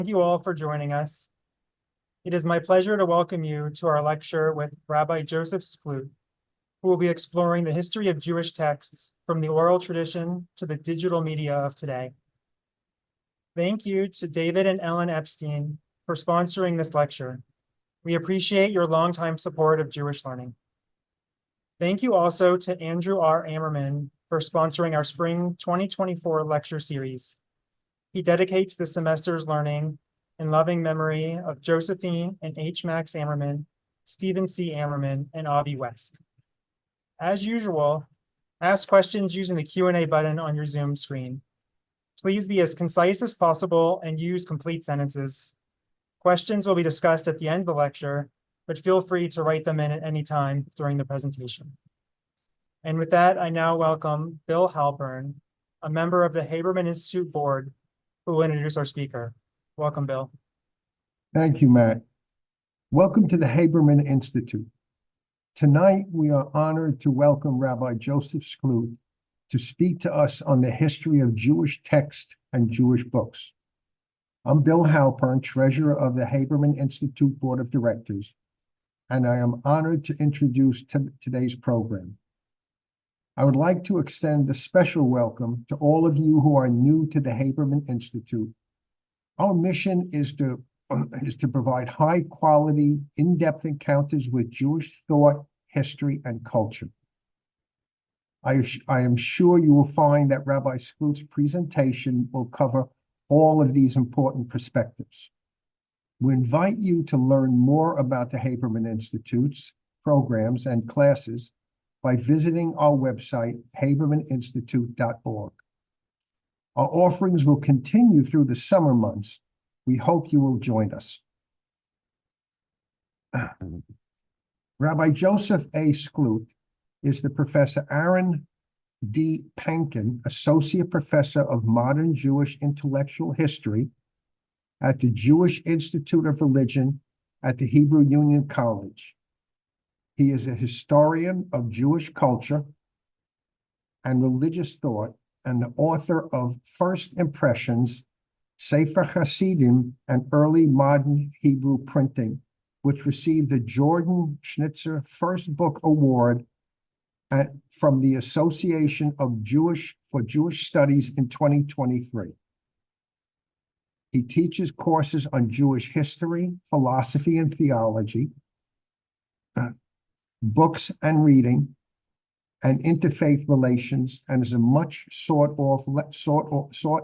Thank you all for joining us. It is my pleasure to welcome you to our lecture with Rabbi Joseph Skloot, who will be exploring the history of Jewish texts from the oral tradition to the digital media of today. Thank you to David and Ellen Epstein for sponsoring this lecture. We appreciate your longtime support of Jewish learning. Thank you also to Andrew R. Ammerman for sponsoring our spring 2024 lecture series. He dedicates the semester's learning in loving memory of Josephine and H. Max Ammerman, Stephen C. Ammerman, and Avi West. As usual, ask questions using the Q&A button on your Zoom screen. Please be as concise as possible and use complete sentences. Questions will be discussed at the end of the lecture, but feel free to write them in at any time during the presentation. And with that, I now welcome Bill Halpern, a member of the Haberman Institute Board, who will introduce our speaker. Welcome, Bill. Thank you, Matt. Welcome to the Haberman Institute. Tonight, we are honored to welcome Rabbi Joseph Skloot to speak to us on the history of Jewish text and Jewish books. I'm Bill Halpern, treasurer of the Haberman Institute Board of Directors, and I am honored to introduce today's program. I would like to extend a special welcome to all of you who are new to the Haberman Institute. Our mission is to provide high-quality, in-depth encounters with Jewish thought, history, and culture. I am sure you will find that Rabbi Skloot's presentation will cover all of these important perspectives. We invite you to learn more about the Haberman Institute's programs and classes by visiting our website, habermaninstitute.org. Our offerings will continue through the summer months. We hope you will join us. Rabbi Joseph A. Skloot is the Professor Aaron D. Pankin Associate Professor of Modern Jewish Intellectual History at the Jewish Institute of Religion at the Hebrew Union College. He is a historian of Jewish culture and religious thought and the author of First Impressions, Sefer Hasidim, and Early Modern Hebrew Printing, which received the Jordan Schnitzer First Book Award from the Association of Jewish Studies in 2023. He teaches courses on Jewish history, philosophy, and theology, books and reading, and interfaith relations, and is a much sought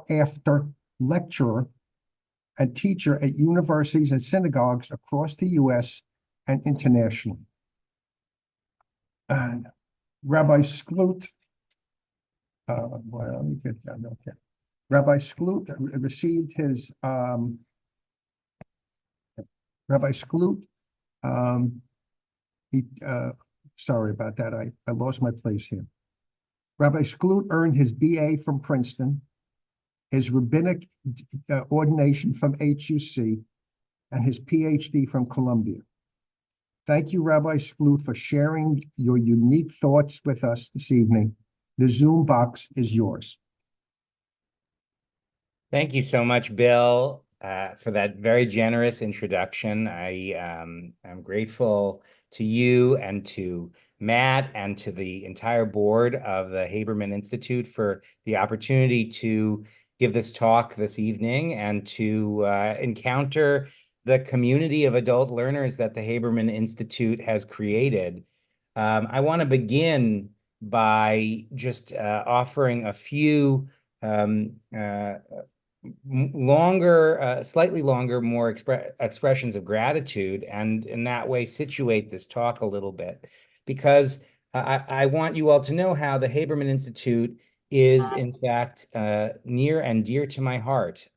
after lecturer and teacher at universities and synagogues across the U.S. and internationally. And Rabbi Skloot, well, let me get that. Okay. Rabbi Skloot received his Rabbi Skloot. Sorry about that. I lost my place here. Rabbi Skloot earned his BA from Princeton, his rabbinic ordination from HUC, and his Ph.D. from Columbia. Thank you, Rabbi Skloot, for sharing your unique thoughts with us this evening. The Zoom box is yours. Thank you so much, Bill, for that very generous introduction. I'm grateful to you and to Matt and to the entire board of the Haberman Institute for the opportunity to give this talk this evening and to encounter the community of adult learners that the Haberman Institute has created. I want to begin by just offering a few slightly longer, more expressions of gratitude, and in that way situate this talk a little bit, because I want you all to know how the Haberman Institute is, in fact, near and dear to my heart.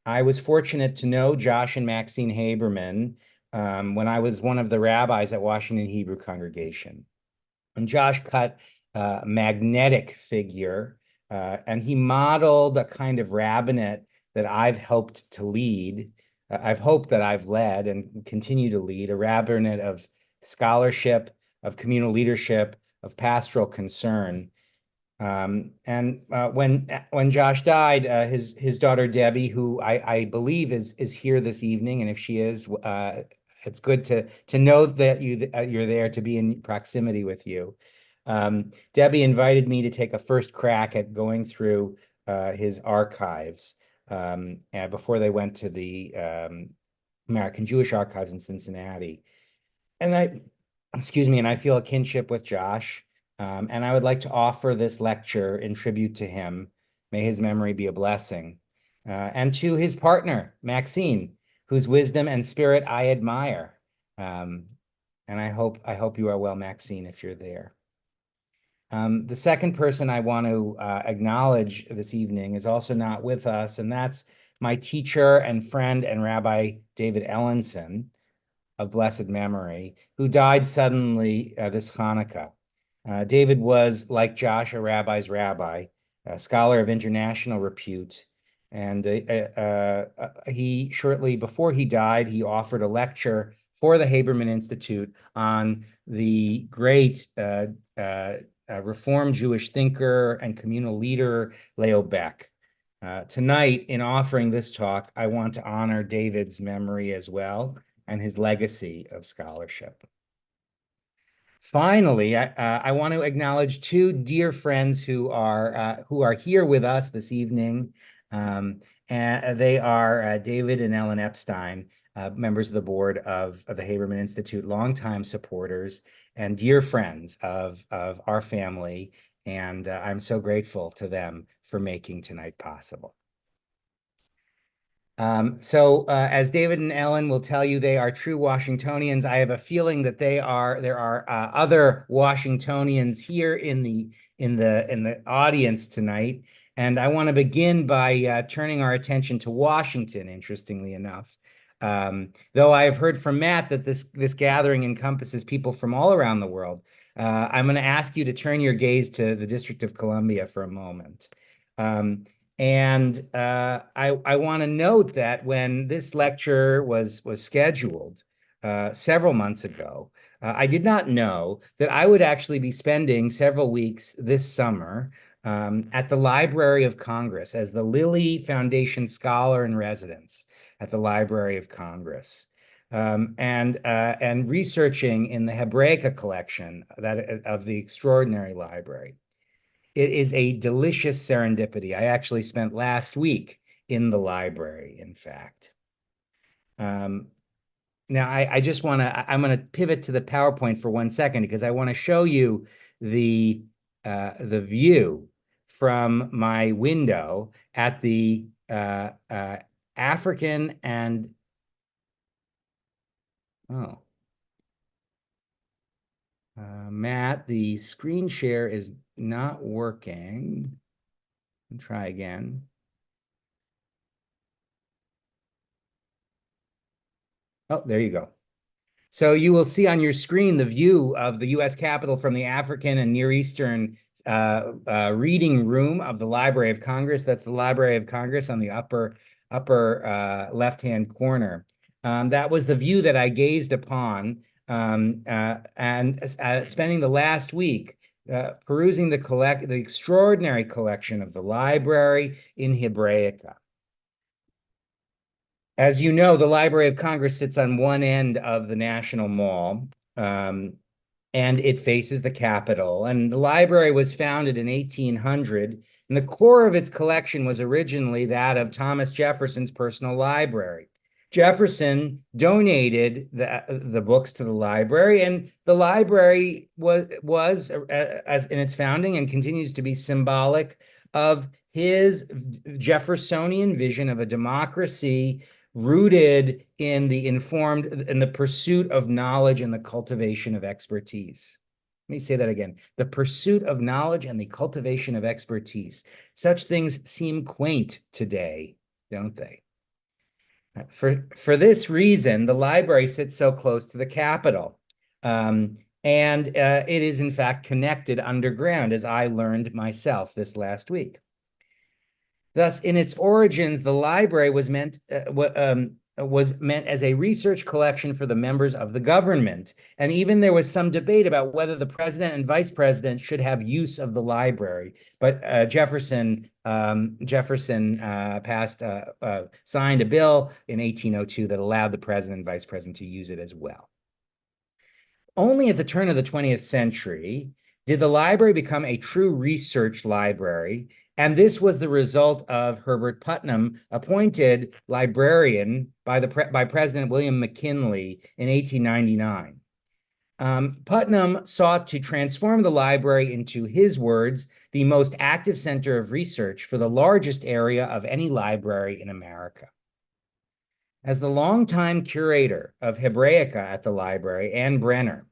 I was fortunate to know Josh and Maxine Haberman when I was one of the rabbis at Washington Hebrew Congregation. And Josh cut a magnetic figure, and he modeled a kind of rabbinate that I've hoped to lead. I've hoped that I've led and continue to lead a rabbinate of scholarship, of communal leadership, of pastoral concern. When Josh died, his daughter Debbie, who I believe is here this evening, and if she is, it's good to know that you're there, to be in proximity with you. Debbie invited me to take a first crack at going through his archives before they went to the American Jewish Archives in Cincinnati. And I feel a kinship with Josh. And I would like to offer this lecture in tribute to him. May his memory be a blessing. And to his partner, Maxine, whose wisdom and spirit I admire. And I hope you are well, Maxine, if you're there. The second person I want to acknowledge this evening is also not with us, and that's my teacher and friend and Rabbi David Ellenson, of blessed memory, who died suddenly this Hanukkah. David was, like Josh, a rabbi's rabbi, a scholar of international repute. And shortly before he died, he offered a lecture for the Haberman Institute on the great Reform Jewish thinker and communal leader, Leo Baeck. Tonight, in offering this talk, I want to honor David's memory as well, and his legacy of scholarship. Finally, I want to acknowledge two dear friends who are here with us this evening. And they are David and Ellen Epstein, members of the board of the Haberman Institute, longtime supporters and dear friends of our family. And I'm so grateful to them for making tonight possible. As David and Ellen will tell you, they are true Washingtonians. I have a feeling that there are other Washingtonians here in the audience tonight, and I want to begin by turning our attention to Washington. Interestingly enough, though I have heard from Matt that this gathering encompasses people from all around the world, I'm going to ask you to turn your gaze to the District of Columbia for a moment. I want to note that when this lecture was scheduled several months ago, I did not know that I would actually be spending several weeks this summer at the Library of Congress as the Lilly Foundation Scholar in Residence at the Library of Congress. And researching in the Hebraica collection of the extraordinary library. It is a delicious serendipity. I actually spent last week in the library, in fact. Now, I'm going to pivot to the PowerPoint for 1 second because I want to show you the view from my window at the African and, Matt, the screen share is not working. Try again. Oh, there you go. So you will see on your screen the view of the U.S. Capitol from the African and Near Eastern reading room of the Library of Congress. That's the Library of Congress on the upper left-hand corner. That was the view that I gazed upon and spending the last week perusing the extraordinary collection of the library in Hebraica. As you know, the Library of Congress sits on one end of the National Mall, and it faces the Capitol. And the library was founded in 1800, and the core of its collection was originally that of Thomas Jefferson's personal library. Jefferson donated the books to the library, and the library was as in its founding and continues to be symbolic of his Jeffersonian vision of a democracy rooted in the pursuit of knowledge and the cultivation of expertise. Let me say that again. The pursuit of knowledge and the cultivation of expertise. Such things seem quaint today, don't they? For this reason, the library sits so close to the Capitol. And it is, in fact, connected underground, as I learned myself this last week. Thus, in its origins, the library was meant was meant as a research collection for the members of the government. And even there was some debate about whether the president and vice president should have use of the library. But Jefferson signed a bill in 1802 that allowed the president and vice president to use it as well. Only at the turn of the 20th century did the library become a true research library, and this was the result of Herbert Putnam, appointed librarian by President William McKinley in 1899. Putnam sought to transform the library into, his words, the most active center of research for the largest area of any library in America. As the longtime curator of Hebraica at the library, Anne Brenner,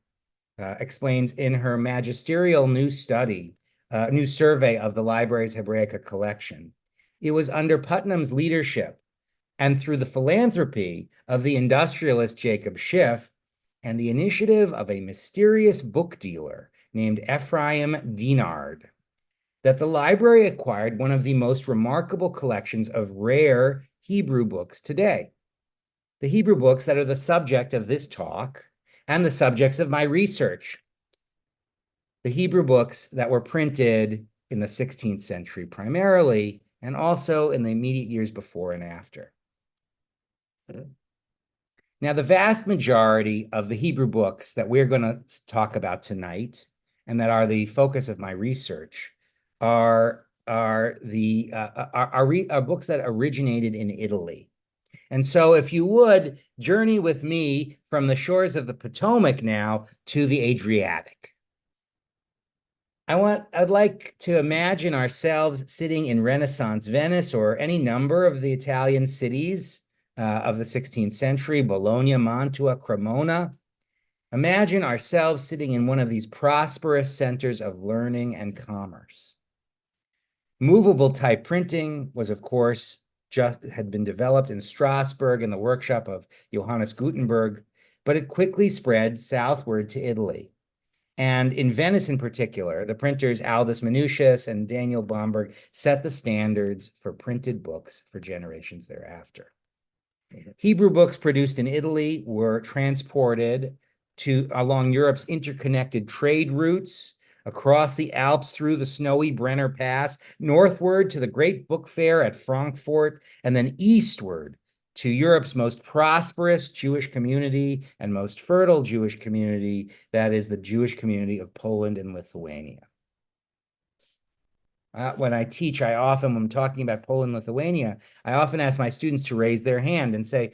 explains in her magisterial new survey of the library's Hebraica collection, it was under Putnam's leadership and through the philanthropy of the industrialist Jacob Schiff and the initiative of a mysterious book dealer named Ephraim Dinard that the library acquired one of the most remarkable collections of rare Hebrew books today. The Hebrew books that are the subject of this talk and the subjects of my research. The Hebrew books that were printed in the 16th century primarily, and also in the immediate years before and after. Now, the vast majority of the Hebrew books that we're going to talk about tonight, and that are the focus of my research, are books that originated in Italy. And so if you would, journey with me from the shores of the Potomac now to the Adriatic. I'd like to imagine ourselves sitting in Renaissance Venice or any number of the Italian cities of the 16th century, Bologna, Mantua, Cremona. Imagine ourselves sitting in one of these prosperous centers of learning and commerce. Movable type printing was, of course, had been developed in Strasbourg in the workshop of Johannes Gutenberg, but it quickly spread southward to Italy. And in Venice in particular, the printers Aldus Manutius and Daniel Bomberg set the standards for printed books for generations thereafter. Hebrew books produced in Italy were transported along Europe's interconnected trade routes, across the Alps through the snowy Brenner Pass, northward to the great book fair at Frankfurt, and then eastward to Europe's most prosperous Jewish community and most fertile Jewish community, that is the Jewish community of Poland and Lithuania. When I teach, when I'm talking about Poland, Lithuania, I often ask my students to raise their hand and say,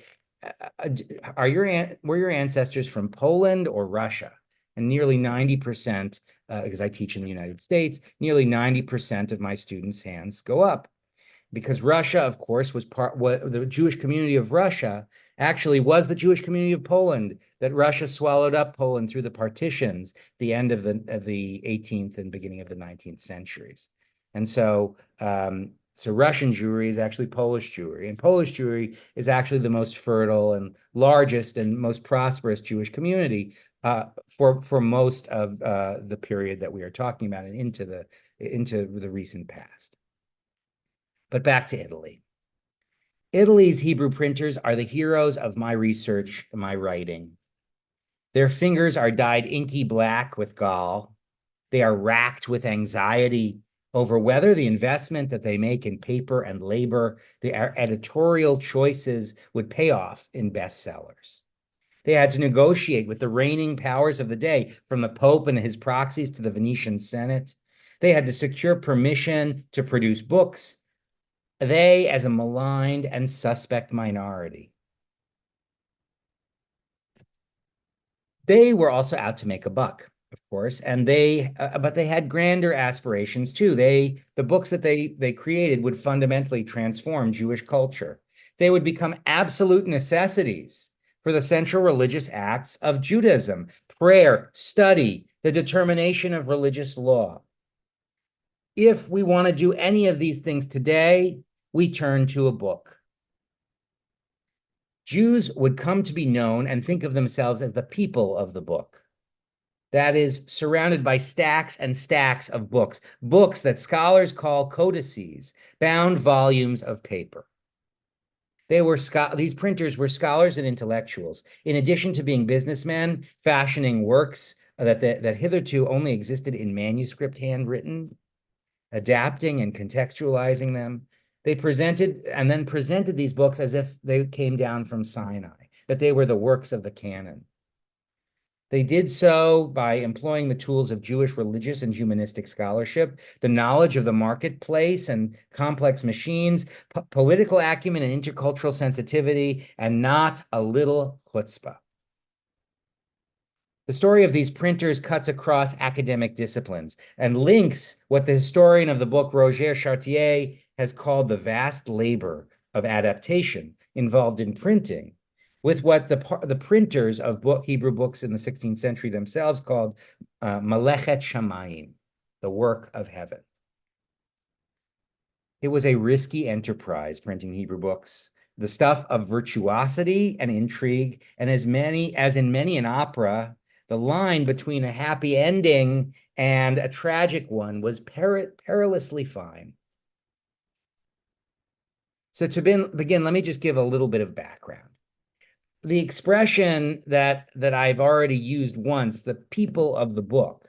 were your ancestors from Poland or Russia? And nearly 90%, because I teach in the United States, nearly 90% of my students' hands go up. Because Russia, of course, the Jewish community of Russia actually was the Jewish community of Poland, that Russia swallowed up Poland through the partitions, the end of the 18th and beginning of the 19th centuries. And so Russian Jewry is actually Polish Jewry, and Polish Jewry is actually the most fertile and largest and most prosperous Jewish community for most of the period that we are talking about and into the recent past. But back to Italy. Italy's Hebrew printers are the heroes of my research and my writing. Their fingers are dyed inky black with gall. They are racked with anxiety over whether the investment that they make in paper and labor, their editorial choices, would pay off in bestsellers. They had to negotiate with the reigning powers of the day, from the Pope and his proxies to the Venetian Senate. They had to secure permission to produce books, they as a maligned and suspect minority. They were also out to make a buck, of course, and but they had grander aspirations too. The books that they created would fundamentally transform Jewish culture. They would become absolute necessities for the central religious acts of Judaism: prayer, study, the determination of religious law. If we want to do any of these things today, we turn to a book. Jews would come to be known and think of themselves as the people of the book. That is, surrounded by stacks and stacks of books, books that scholars call codices, bound volumes of paper. These printers were scholars and intellectuals. In addition to being businessmen, fashioning works that hitherto only existed in manuscript handwritten, adapting and contextualizing them. They presented these books as if they came down from Sinai, that they were the works of the canon. They did so by employing the tools of Jewish religious and humanistic scholarship, the knowledge of the marketplace and complex machines, political acumen and intercultural sensitivity, and not a little chutzpah. The story of these printers cuts across academic disciplines and links what the historian of the book, Roger Chartier, has called the vast labor of adaptation involved in printing with what the printers of Hebrew books in the 16th century themselves called Malechet Shamayim, the work of heaven. It was a risky enterprise, printing Hebrew books, the stuff of virtuosity and intrigue, and as in many an opera, the line between a happy ending and a tragic one was perilously fine. So to begin, let me just give a little bit of background. The expression that I've already used once, the people of the book,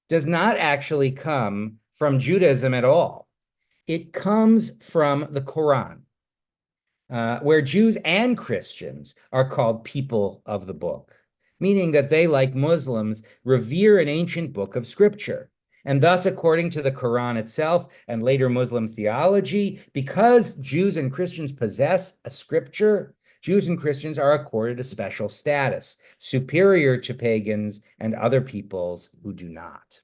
does not actually come from Judaism at all. It comes from the Quran, where Jews and Christians are called people of the book, meaning that they, like Muslims, revere an ancient book of scripture. And thus, according to the Quran itself and later Muslim theology, because Jews and Christians possess a scripture, Jews and Christians are accorded a special status, superior to pagans and other peoples who do not.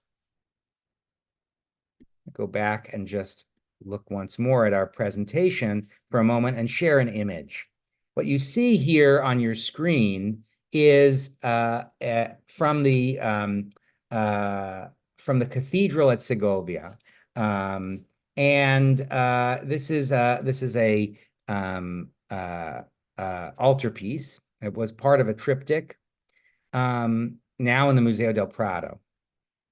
Go back and just look once more at our presentation for a moment and share an image. What you see here on your screen is from the cathedral at Segovia, this is a altarpiece. It was part of a triptych, now in the Museo del Prado.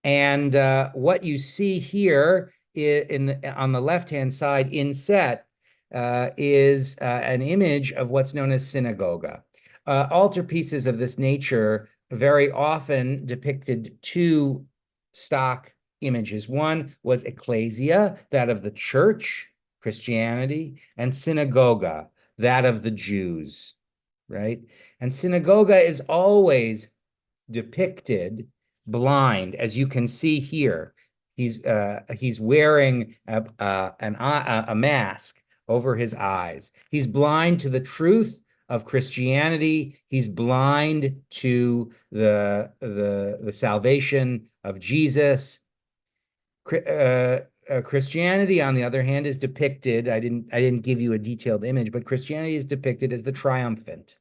And what you see here on the left-hand side inset is an image of what's known as synagoga. Altarpieces of this nature very often depicted two stock images. One was ecclesia, that of the church, Christianity, and synagoga, that of the Jews, right? And synagoga is always depicted blind, as you can see here. He's wearing a mask over his eyes. He's blind to the truth of Christianity. He's blind to the salvation of Jesus. Christianity, on the other hand, is depicted. I didn't give you a detailed image, but Christianity is depicted as the triumphant.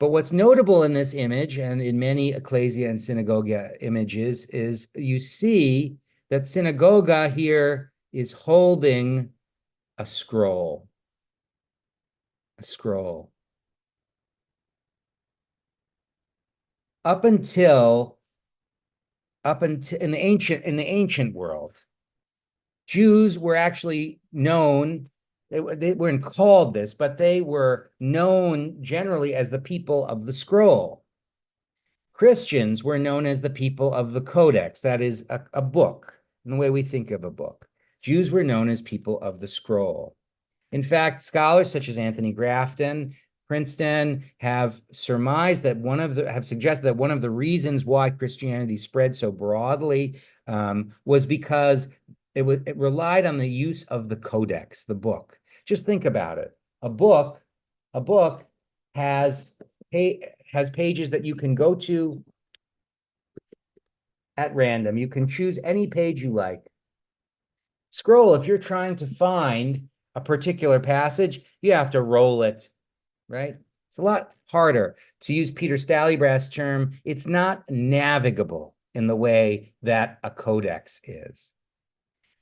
But what's notable in this image and in many ecclesia and synagoga images is you see that synagoga here is holding a scroll. A scroll. Up until in the ancient world, Jews were actually known. They weren't called this, but they were known generally as the people of the scroll. Christians were known as the people of the codex, that is a book, in the way we think of a book. Jews were known as people of the scroll. In fact, scholars such as Anthony Grafton, Princeton, have suggested that one of the reasons why Christianity spread so broadly was because it relied on the use of the codex, the book. Just think about it. A book has pages that you can go to at random. You can choose any page you like. Scroll, if you're trying to find a particular passage, you have to roll it, right? It's a lot harder. To use Peter Stallybrass' term, it's not navigable in the way that a codex is.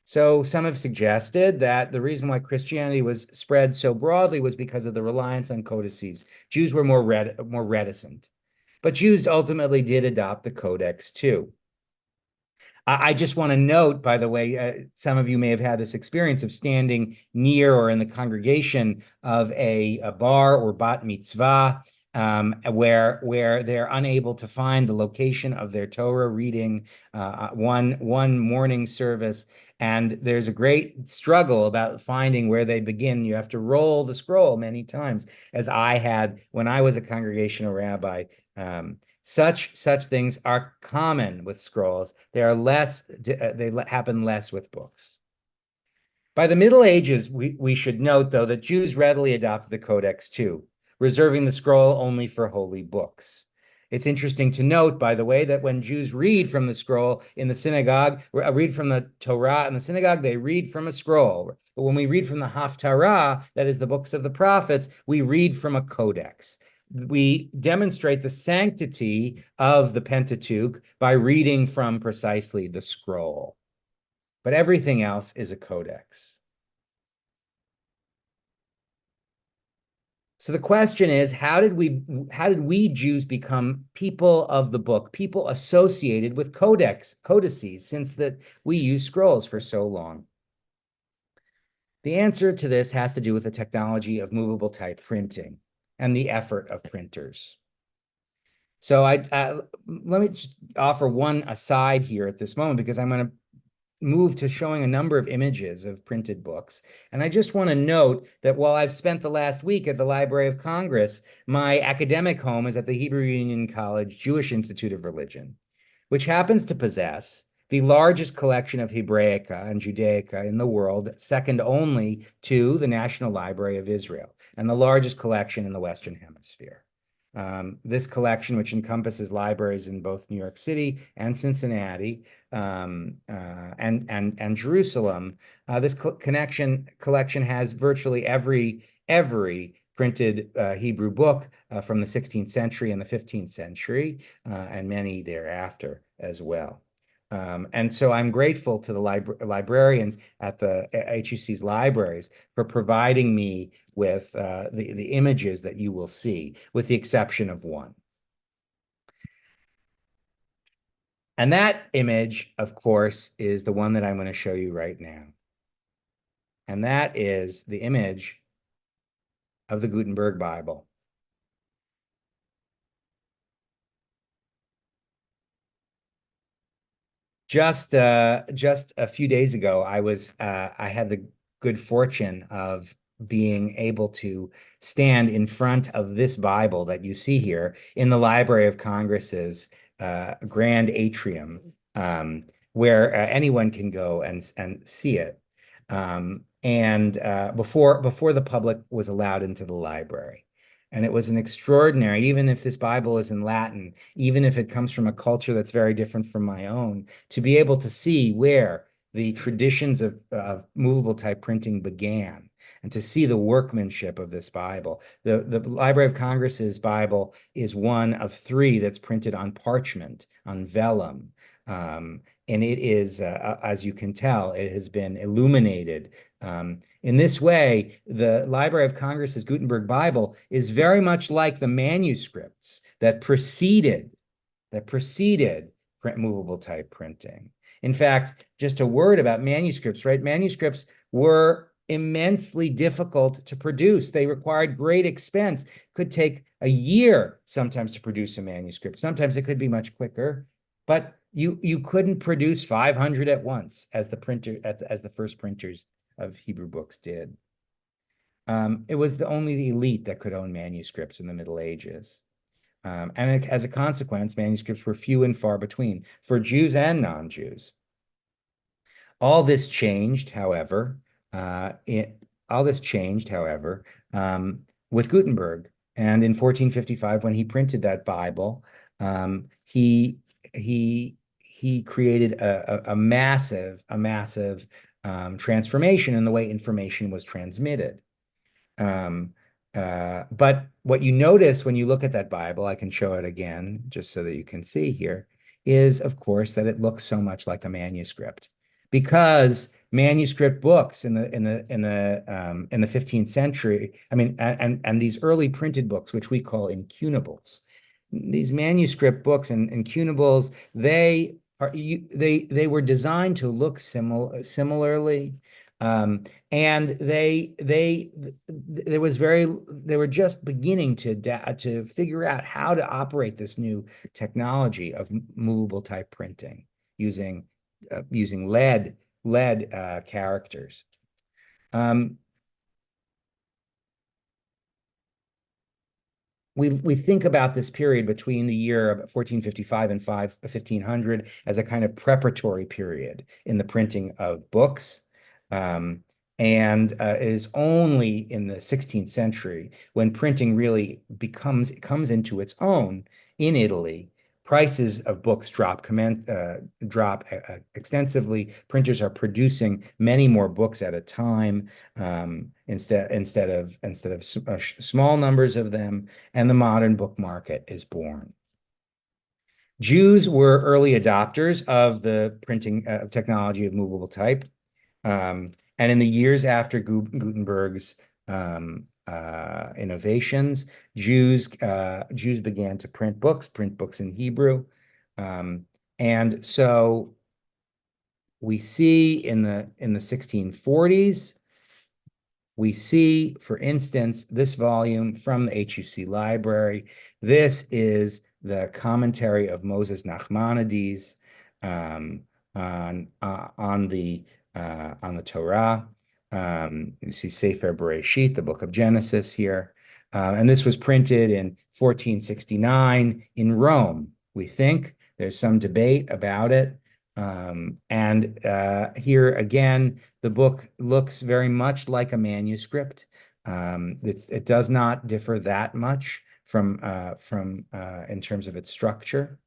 So some have suggested that the reason why Christianity was spread so broadly was because of the reliance on codices. Jews were more reticent, but Jews ultimately did adopt the codex too. I just want to note, by the way, some of you may have had this experience of standing near or in the congregation of a bar or bat mitzvah, where they're unable to find the location of their Torah reading, one morning service, and there's a great struggle about finding where they begin. You have to roll the scroll many times, as I had when I was a congregational rabbi. Such things are common with scrolls. They are less. They happen less with books. By the Middle Ages, we should note, though, that Jews readily adopted the Codex too, reserving the scroll only for holy books. It's interesting to note, by the way, that when Jews read from the scroll in the synagogue, read from the Torah in the synagogue, they read from a scroll. But when we read from the Haftarah, that is the books of the prophets, we read from a codex. We demonstrate the sanctity of the Pentateuch by reading from precisely the scroll. But everything else is a codex. So the question is, how did we Jews become people of the book, people associated with codices, since that we use scrolls for so long? The answer to this has to do with the technology of movable type printing and the effort of printers. So let me just offer one aside here at this moment, because I'm going to move to showing a number of images of printed books. And I just want to note that while I've spent the last week at the Library of Congress, my academic home is at the Hebrew Union College Jewish Institute of Religion, which happens to possess the largest collection of Hebraica and Judaica in the world, second only to the National Library of Israel, and the largest collection in the Western Hemisphere. This collection, which encompasses libraries in both New York City and Cincinnati, and Jerusalem, this collection has virtually every printed Hebrew book from the 16th century and the 15th century, and many thereafter as well. And so I'm grateful to the librarians at the HUC's libraries for providing me with the images that you will see, with the exception of one. And that image, of course, is the one that I'm going to show you right now. And that is the image of the Gutenberg Bible. Just a few days ago, I had the good fortune of being able to stand in front of this Bible that you see here in the Library of Congress's grand atrium, where anyone can go and see it, and before the public was allowed into the library. And it was an extraordinary, even if this Bible is in Latin, even if it comes from a culture that's very different from my own, to be able to see where the traditions of movable type printing began, and to see the workmanship of this Bible. The Library of Congress's Bible is one of three that's printed on parchment, on vellum. And it is, as you can tell, it has been illuminated. In this way, the Library of Congress's Gutenberg Bible is very much like the manuscripts that preceded movable type printing. In fact, just a word about manuscripts, right? Manuscripts were immensely difficult to produce. They required great expense. It could take a year sometimes to produce a manuscript. Sometimes it could be much quicker, but you couldn't produce 500 at once, as the first printers of Hebrew books did. It was only the elite that could own manuscripts in the Middle Ages. And as a consequence, manuscripts were few and far between for Jews and non-Jews. All this changed, however, with Gutenberg. And in 1455, when he printed that Bible, he created a massive transformation in the way information was transmitted. But what you notice when you look at that Bible, I can show it again just so that you can see here, is of course that it looks so much like a manuscript, because manuscript books in the 15th century, I mean, and these early printed books, which we call incunables, these manuscript books and incunables, they they were designed to look similarly, and they were just beginning to figure out how to operate this new technology of movable type printing using lead characters. We think about this period between the year of 1455 and 1500 as a kind of preparatory period in the printing of books. And it is only in the 16th century when printing really comes into its own in Italy. Prices of books drop extensively. Printers are producing many more books at a time, instead of small numbers of them, and the modern book market is born. Jews were early adopters of the printing technology of movable type. And in the years after Gutenberg's innovations, Jews began to print books in Hebrew. And so we see in the 1640s, we see, for instance, this volume from the HUC library. This is the commentary of Moses Nachmanides on the Torah. You see Sefer Bereshit, the book of Genesis here. And this was printed in 1469 in Rome, we think. There's some debate about it. And here again, the book looks very much like a manuscript. It does not differ that much from in terms of its structure.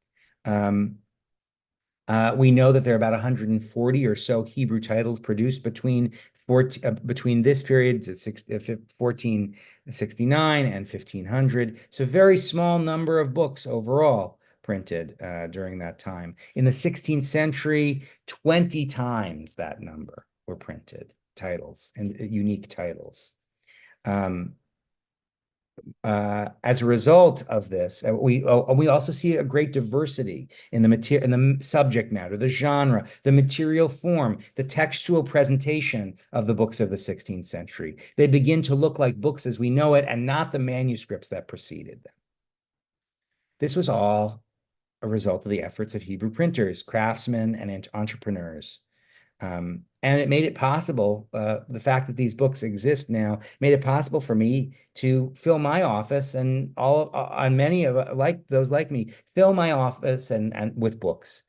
We know that there are about 140 or so Hebrew titles produced between this period, 1469 and 1500. So a very small number of books overall printed during that time. In the 16th century, 20 times that number were printed, titles and unique titles. As a result of this, we also see a great diversity in the subject matter, the genre, the material form, the textual presentation of the books of the 16th century. They begin to look like books as we know it, and not the manuscripts that preceded them. This was all a result of the efforts of Hebrew printers, craftsmen, and entrepreneurs. And it made it possible, the fact that these books exist now made it possible for me to fill my office, and many of those like me fill my office and with books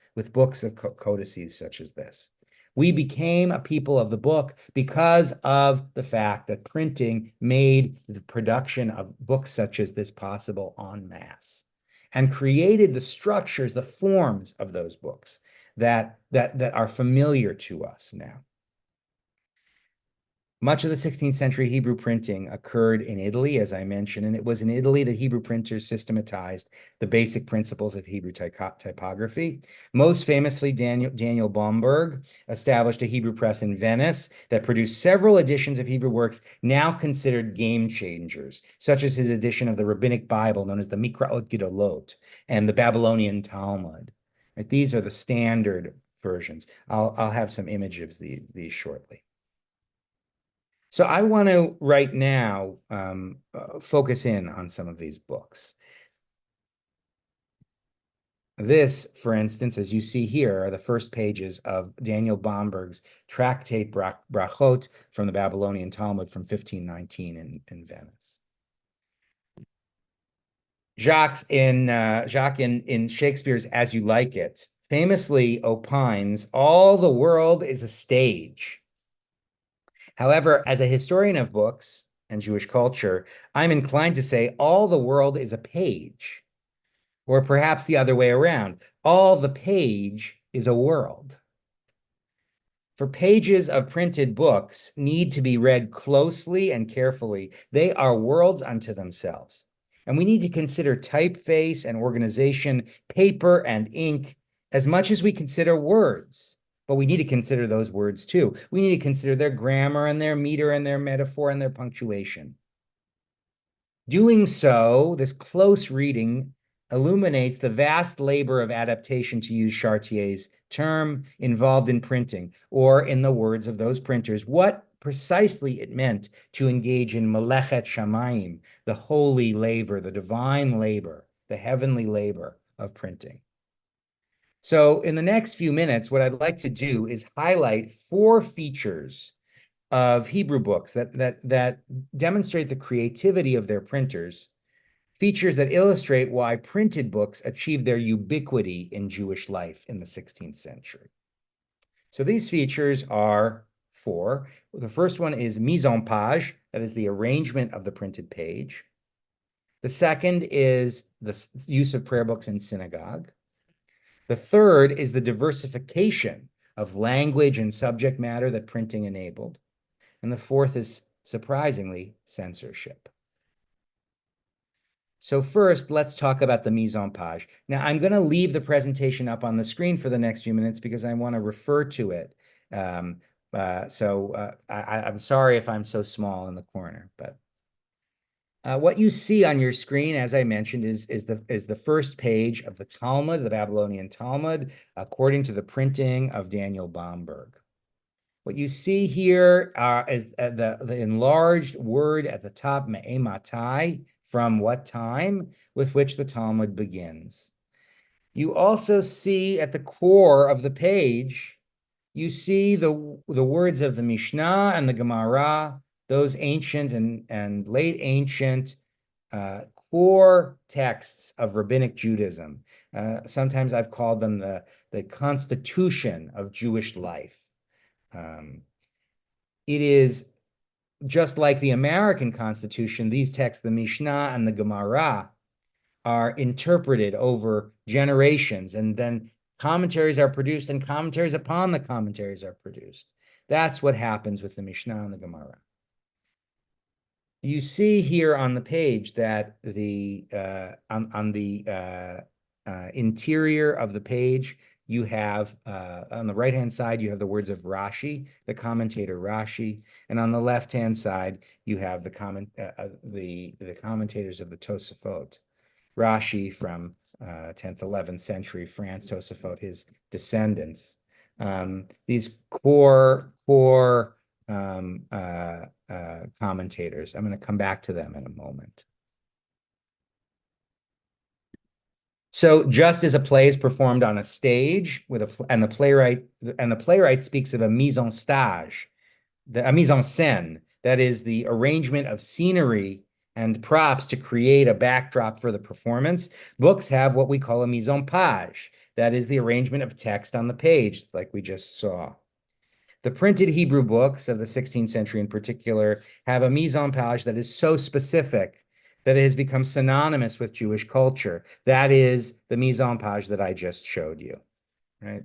of codices such as this. We became a people of the book because of the fact that printing made the production of books such as this possible en masse, and created the structures, the forms of those books that are familiar to us now. Much of the 16th century Hebrew printing occurred in Italy, as I mentioned, and it was in Italy that Hebrew printers systematized the basic principles of Hebrew typography. Most famously, Daniel Bomberg established a Hebrew press in Venice that produced several editions of Hebrew works now considered game changers, such as his edition of the Rabbinic Bible, known as the Mikraot Gedolot, and the Babylonian Talmud. Right, these are the standard versions. I'll have some images of these shortly. So I want to right now focus in on some of these books. This, for instance, as you see here, are the first pages of Daniel Bomberg's Tractate Brachot from the Babylonian Talmud from 1519 in Venice. Jacques in Shakespeare's As You Like It famously opines, all the world is a stage. However, as a historian of books and Jewish culture, I'm inclined to say all the world is a page, or perhaps the other way around. All the page is a world. For pages of printed books need to be read closely and carefully. They are worlds unto themselves. And we need to consider typeface and organization, paper and ink, as much as we consider words. But we need to consider those words too. We need to consider their grammar and their meter and their metaphor and their punctuation. Doing so, this close reading illuminates the vast labor of adaptation, to use Chartier's term, involved in printing, or in the words of those printers, what precisely it meant to engage in melechet shamayim, the holy labor, the divine labor, the heavenly labor of printing. So in the next few minutes, what I'd like to do is highlight 4 features of Hebrew books that demonstrate the creativity of their printers, features that illustrate why printed books achieved their ubiquity in Jewish life in the 16th century. So these features are 4. The first one is mise en page, that is the arrangement of the printed page. The second is the use of prayer books in synagogue. The third is the diversification of language and subject matter that printing enabled. And the fourth is, surprisingly, censorship. So first, let's talk about the mise en page. Now, I'm going to leave the presentation up on the screen for the next few minutes because I want to refer to it. I'm sorry if I'm so small in the corner, but what you see on your screen, as I mentioned, is the first page of the Talmud, the Babylonian Talmud, according to the printing of Daniel Bomberg. What you see here is the enlarged word at the top, me'ematai, from what time, with which the Talmud begins. You also see at the core of the page, you see the words of the Mishnah and the Gemara, those ancient and late ancient core texts of rabbinic Judaism. Sometimes I've called them the constitution of Jewish life. It is just like the American Constitution, these texts, the Mishnah and the Gemara, are interpreted over generations, and then commentaries are produced and commentaries upon the commentaries are produced. That's what happens with the Mishnah and the Gemara. You see here on the page that on the interior of the page, you have, on the right-hand side, you have the words of Rashi, the commentator Rashi, and on the left-hand side, you have the commentators of the Tosafot. Rashi from 10th, 11th century France, Tosafot, his descendants. These core commentators. I'm going to come back to them in a moment. So just as a play is performed on a stage and the playwright speaks of a mise en stage, a mise en scène, that is the arrangement of scenery and props to create a backdrop for the performance. Books have what we call a mise en page, that is the arrangement of text on the page, like we just saw. The printed Hebrew books of the 16th century in particular have a mise en page that is so specific that it has become synonymous with Jewish culture. That is the mise en page that I just showed you, right?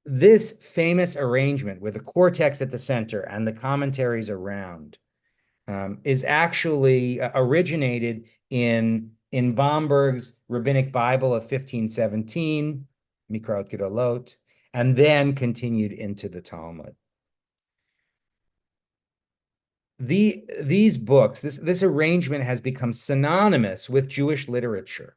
This famous arrangement with the core text at the center and the commentaries around is actually originated in Bomberg's Rabbinic Bible of 1517, Mikraot Gedolot, and then continued into the Talmud. These books, this arrangement has become synonymous with Jewish literature.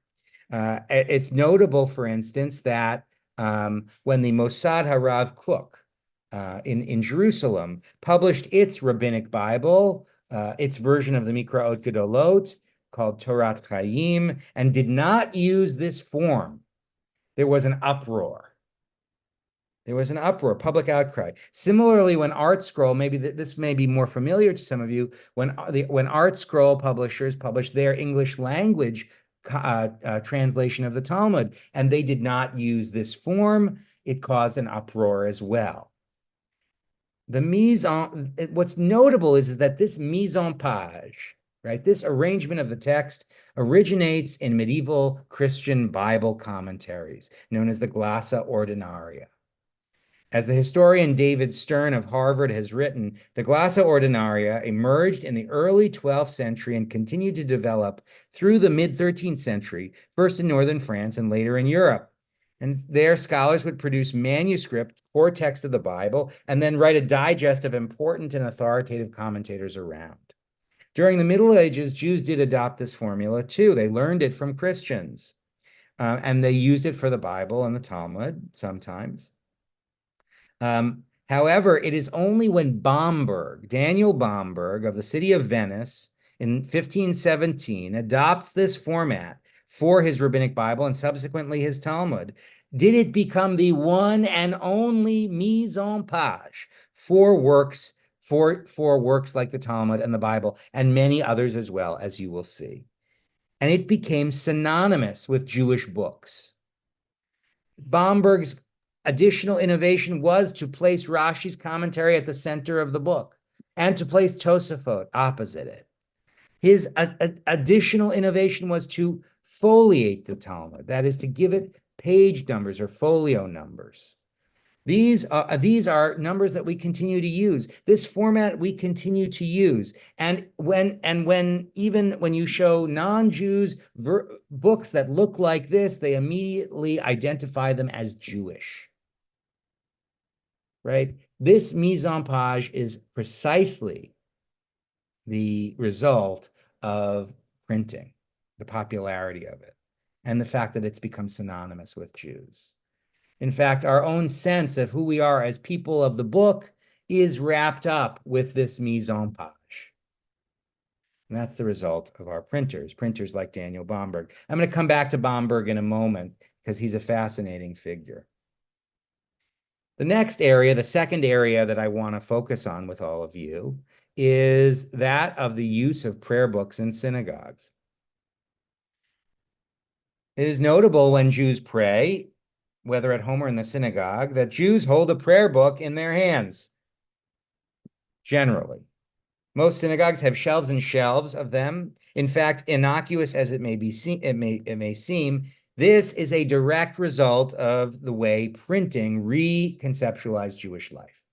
It's notable, for instance, that when the Mossad HaRav Kook in Jerusalem published its Rabbinic Bible, its version of the Mikraot Gedolot, called Torat Chaim, and did not use this form, there was an uproar. There was an uproar, public outcry. Similarly, when Art Scroll, maybe this may be more familiar to some of you, when Art Scroll publishers published their English language translation of the Talmud, and they did not use this form, it caused an uproar as well. What's notable is that this mise en page, right, this arrangement of the text originates in medieval Christian Bible commentaries, known as the Glossa Ordinaria. As the historian David Stern of Harvard has written, the Glossa Ordinaria emerged in the early 12th century and continued to develop through the mid-13th century, first in northern France and later in Europe. And there, scholars would produce manuscript, core text of the Bible, and then write a digest of important and authoritative commentators around. During the Middle Ages, Jews did adopt this formula too. They learned it from Christians, and they used it for the Bible and the Talmud sometimes. However, it is only when Daniel Bomberg of the city of Venice in 1517 adopts this format for his rabbinic Bible and subsequently his Talmud, did it become the one and only mise en page for works like the Talmud and the Bible and many others as well, as you will see. And it became synonymous with Jewish books. Bomberg's additional innovation was to place Rashi's commentary at the center of the book and to place Tosafot opposite it. His additional innovation was to foliate the Talmud, that is, to give it page numbers or folio numbers. These are numbers that we continue to use. This format we continue to use. And when you show non-Jews books that look like this, they immediately identify them as Jewish. Right? This mise en page is precisely the result of printing, the popularity of it, and the fact that it's become synonymous with Jews. In fact, our own sense of who we are as people of the book is wrapped up with this mise en page. And that's the result of our printers like Daniel Bomberg. I'm going to come back to Bomberg in a moment because he's a fascinating figure. The next area, the second area that I want to focus on with all of you, is that of the use of prayer books in synagogues. It is notable when Jews pray, whether at home or in the synagogue, that Jews hold a prayer book in their hands, generally. Most synagogues have shelves and shelves of them. In fact, innocuous as it may seem, this is a direct result of the way printing reconceptualized Jewish life.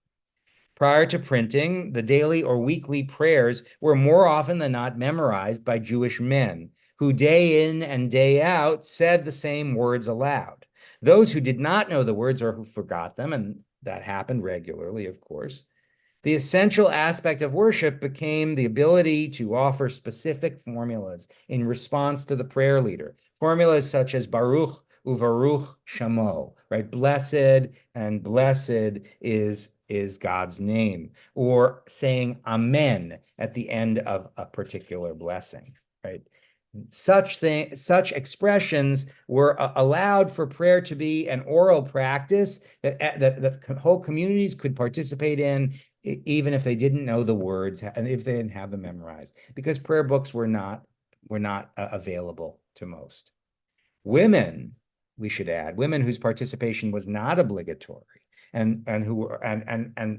Prior to printing, the daily or weekly prayers were more often than not memorized by Jewish men, who day in and day out said the same words aloud. Those who did not know the words or who forgot them, and that happened regularly, of course, the essential aspect of worship became the ability to offer specific formulas in response to the prayer leader. Formulas such as Baruch uvaruch shamo, right? Blessed and blessed is God's name, or saying Amen at the end of a particular blessing, right? Such expressions were allowed for prayer to be an oral practice that whole communities could participate in, even if they didn't know the words and if they didn't have them memorized, because prayer books were not available to most. Women, we should add, women whose participation was not obligatory and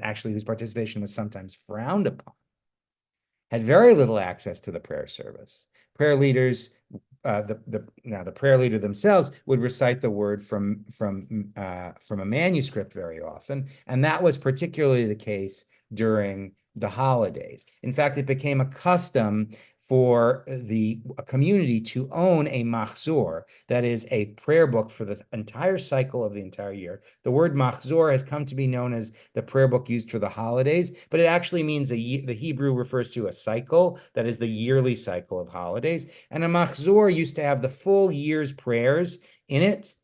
actually whose participation was sometimes frowned upon, had very little access to the prayer service. Prayer leaders, the prayer leader themselves would recite the word from a manuscript very often, and that was particularly the case during the holidays. In fact, it became a custom for a community to own a machzor, that is a prayer book for the entire cycle of the entire year. The word machzor has come to be known as the prayer book used for the holidays, but it actually means the Hebrew refers to a cycle, that is the yearly cycle of holidays. And a machzor used to have the full year's prayers in it,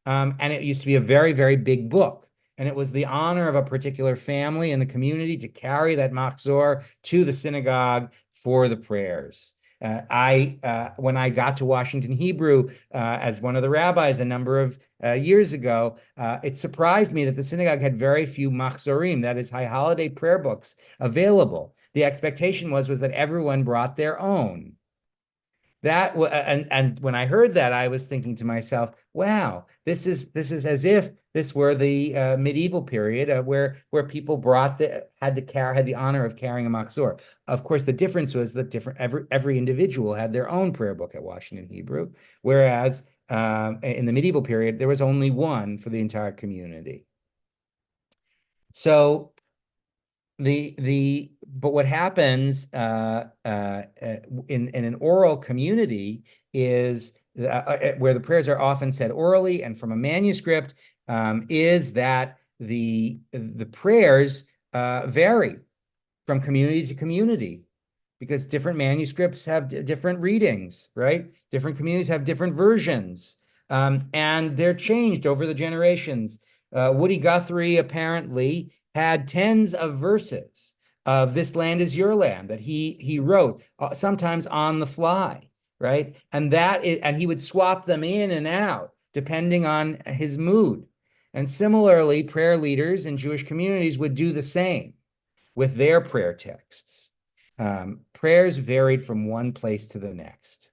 and it used to be a very, very big book. And it was the honor of a particular family in the community to carry that machzor to the synagogue for the prayers. When I got to Washington Hebrew as one of the rabbis a number of years ago, it surprised me that the synagogue had very few machzorim, that is, high holiday prayer books, available. The expectation was that everyone brought their own. And when I heard that, I was thinking to myself, wow, this is as if this were the medieval period where people had the honor of carrying a machzor. Of course, the difference was that every individual had their own prayer book at Washington Hebrew, whereas in the medieval period there was only one for the entire community. So but what happens in an oral community is where the prayers are often said orally and from a manuscript, is that the prayers vary from community to community. because different manuscripts have different readings, right? Different communities have different versions, and they're changed over the generations. Woody Guthrie apparently had tens of verses of "This Land Is Your Land" that he wrote, sometimes on the fly, right? And he would swap them in and out depending on his mood. And similarly, prayer leaders in Jewish communities would do the same with their prayer texts. Prayers varied from one place to the next.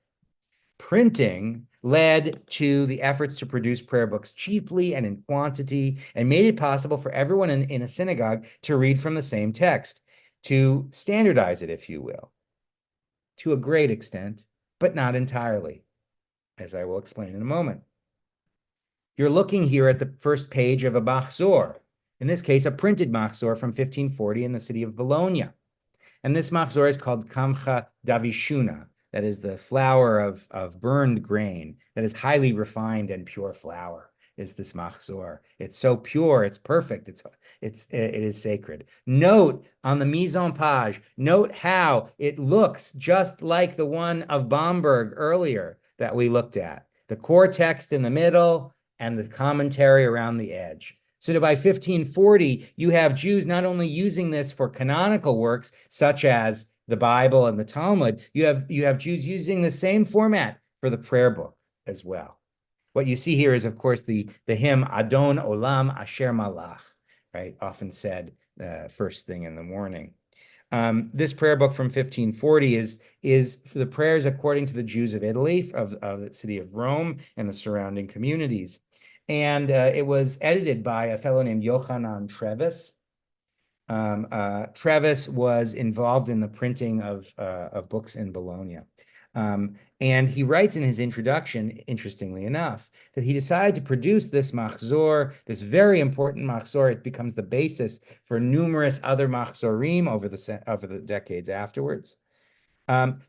Printing led to the efforts to produce prayer books cheaply and in quantity, and made it possible for everyone in a synagogue to read from the same text, to standardize it, if you will, to a great extent, but not entirely, as I will explain in a moment. You're looking here at the first page of a machzor, in this case, a printed machzor from 1540 in the city of Bologna. And this machzor is called kamcha davishuna, that is the flour of burned grain, that is highly refined and pure flour, is this machzor. It's so pure, it's perfect, it is sacred. Note on the mise en page, note how it looks just like the one of Bamberg earlier that we looked at. The core text in the middle and the commentary around the edge. So by 1540, you have Jews not only using this for canonical works, such as the Bible and the Talmud, you have Jews using the same format for the prayer book as well. What you see here is, of course, the hymn Adon Olam Asher Malach, right? Often said first thing in the morning. This prayer book from 1540 is for the prayers according to the Jews of Italy, of the city of Rome and the surrounding communities. And it was edited by a fellow named Yochanan Trevis. Trevis was involved in the printing of books in Bologna. And he writes in his introduction, interestingly enough, that he decided to produce this machzor, this very important machzor. It becomes the basis for numerous other machzorim over the decades afterwards.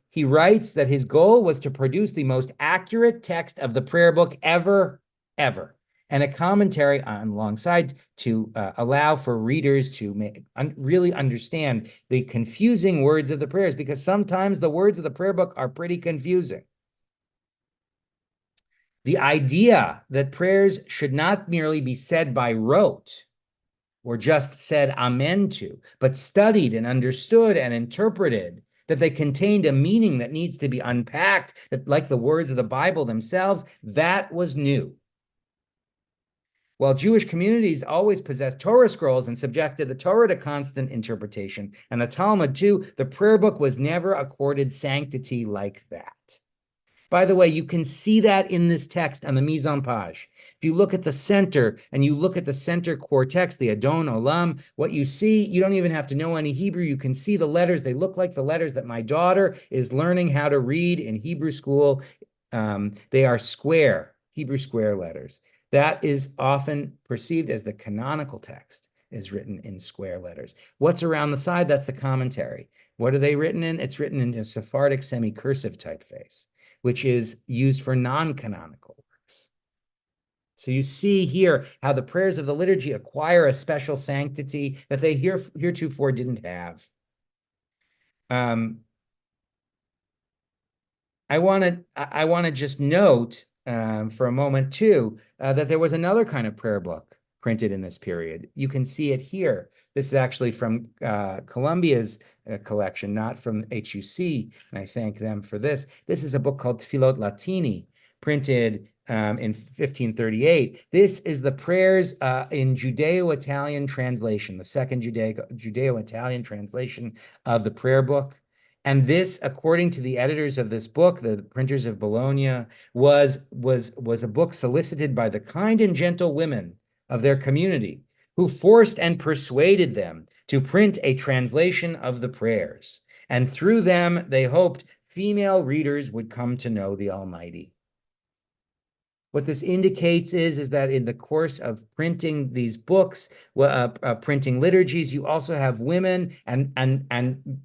He writes that his goal was to produce the most accurate text of the prayer book ever, and a commentary alongside to allow for readers to really understand the confusing words of the prayers, because sometimes the words of the prayer book are pretty confusing. The idea that prayers should not merely be said by rote or just said amen to, but studied and understood and interpreted, that they contained a meaning that needs to be unpacked, that like the words of the Bible themselves, that was new. While Jewish communities always possessed Torah scrolls and subjected the Torah to constant interpretation, and the Talmud too, the prayer book was never accorded sanctity like that. By the way, you can see that in this text on the mise en page. If you look at the center and you look at the center core text, the Adon Olam, what you see, you don't even have to know any Hebrew. You can see the letters. They look like the letters that my daughter is learning how to read in Hebrew school. They are square, Hebrew square letters. That is often perceived as the canonical text is written in square letters. What's around the side? That's the commentary. What are they written in? It's written in a Sephardic semi-cursive typeface, which is used for non-canonical works. So you see here how the prayers of the liturgy acquire a special sanctity that they heretofore didn't have. I want to just note for a moment too that there was another kind of prayer book printed in this period. You can see it here. This is actually from Columbia's collection, not from HUC, and I thank them for this. This is a book called Tfilot Latini, printed in 1538. This is the prayers in Judeo-Italian translation, the second Judeo-Italian translation of the prayer book. And this, according to the editors of this book, the printers of Bologna, was a book solicited by the kind and gentle women of their community, who forced and persuaded them to print a translation of the prayers. And through them, they hoped female readers would come to know the Almighty. What this indicates is that in the course of printing these books, printing liturgies, you also have women and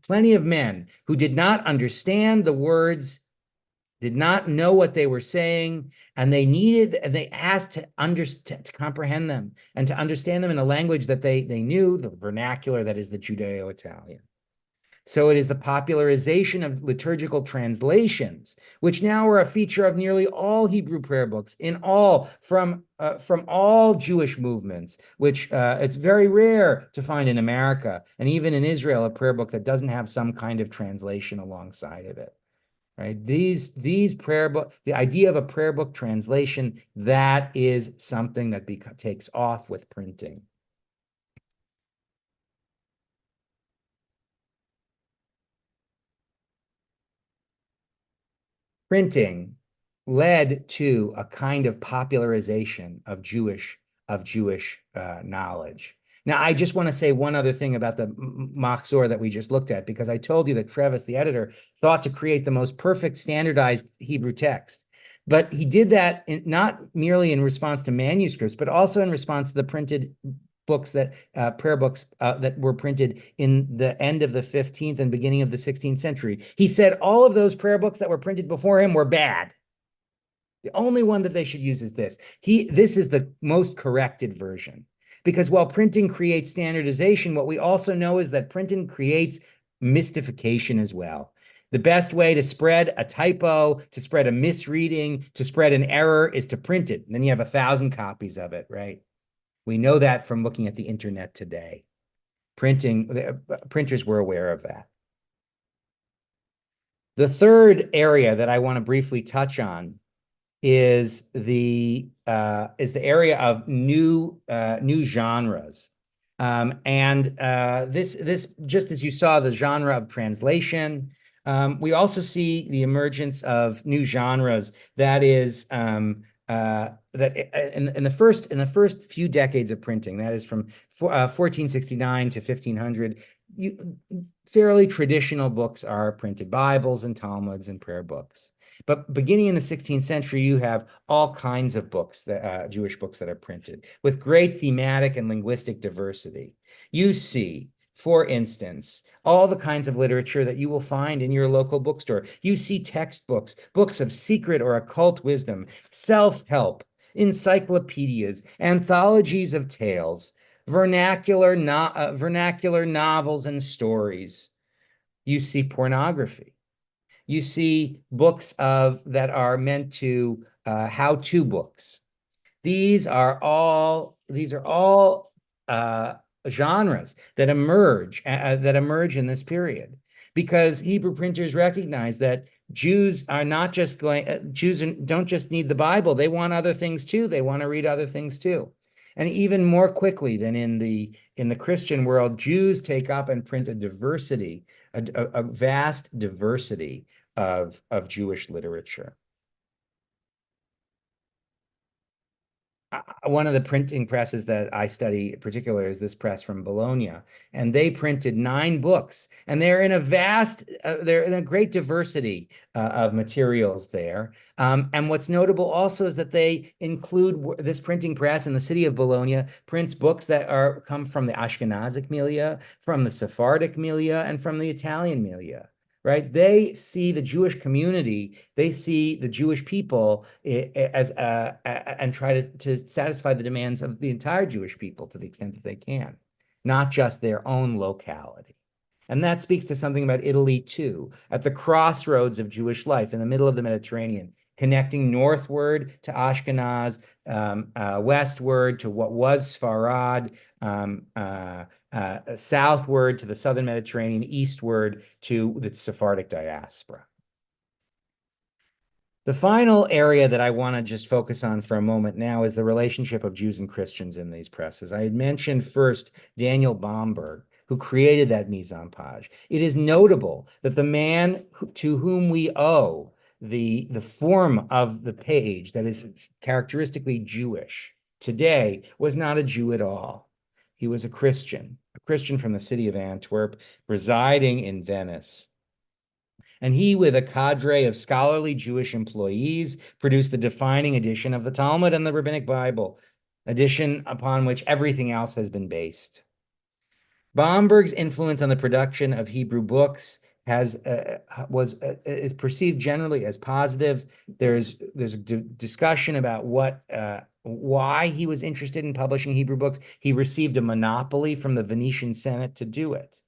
plenty of men who did not understand the words, did not know what they were saying, and they asked to comprehend them and to understand them in a language that they knew, the vernacular, that is the Judeo-Italian. So it is the popularization of liturgical translations, which now are a feature of nearly all Hebrew prayer books from all Jewish movements, which it's very rare to find in America and even in Israel a prayer book that doesn't have some kind of translation alongside of it. Right? These prayer book, the idea of a prayer book translation, that is something that takes off with printing. Printing led to a kind of popularization of Jewish knowledge. Now, I just want to say one other thing about the Machzor that we just looked at, because I told you that Trevis, the editor, thought to create the most perfect standardized Hebrew text. But he did that not merely in response to manuscripts, but also in response to the printed books prayer books that were printed in the end of the 15th and beginning of the 16th century. He said all of those prayer books that were printed before him were bad. The only one that they should use is this. This is the most corrected version. Because while printing creates standardization, what we also know is that printing creates mystification as well. The best way to spread a typo, to spread a misreading, to spread an error is to print it. And then you have 1,000 copies of it, right? We know that from looking at the internet today. Printers were aware of that. The third area that I want to briefly touch on is the area of new genres. This just as you saw the genre of translation, we also see the emergence of new genres that is that in the first few decades of printing, that is from 1469 to 1500, fairly traditional books are printed, Bibles and Talmuds and prayer books. But beginning in the 16th century, you have all kinds of books, Jewish books that are printed with great thematic and linguistic diversity. You see, for instance, all the kinds of literature that you will find in your local bookstore. You see textbooks, books of secret or occult wisdom, self-help, encyclopedias, anthologies of tales, vernacular novels and stories. You see pornography. You see books that are meant to how-to books. These are all genres that emerge in this period, because Hebrew printers recognize that Jews don't just need the Bible. They want other things too. They want to read other things too. And even more quickly than in the Christian world, Jews take up and print a vast diversity of Jewish literature. One of the printing presses that I study in particular is this press from Bologna, and they printed 9 books, and they're in a great diversity of materials there. And what's notable also is that they include this printing press in the city of Bologna prints books that come from the Ashkenazic milieu, from the Sephardic milieu, and from the Italian milieu. Right? They see the Jewish community, they see the Jewish people as and try to satisfy the demands of the entire Jewish people to the extent that they can, not just their own locality. And that speaks to something about Italy too, at the crossroads of Jewish life in the middle of the Mediterranean, connecting northward to Ashkenaz, westward to what was Sfarad, southward to the southern Mediterranean, eastward to the Sephardic diaspora. The final area that I want to just focus on for a moment now is the relationship of Jews and Christians in these presses. I had mentioned first Daniel Bomberg, who created that mise-en-page. It is notable that the man to whom we owe the form of the page that is characteristically Jewish today was not a Jew at all. He was a Christian from the city of Antwerp, residing in Venice. And he, with a cadre of scholarly Jewish employees, produced the defining edition of the Talmud and the Rabbinic Bible, edition upon which everything else has been based. Bomberg's influence on the production of Hebrew books is perceived generally as positive. There's a discussion about why he was interested in publishing Hebrew books. He received a monopoly from the Venetian Senate to do it.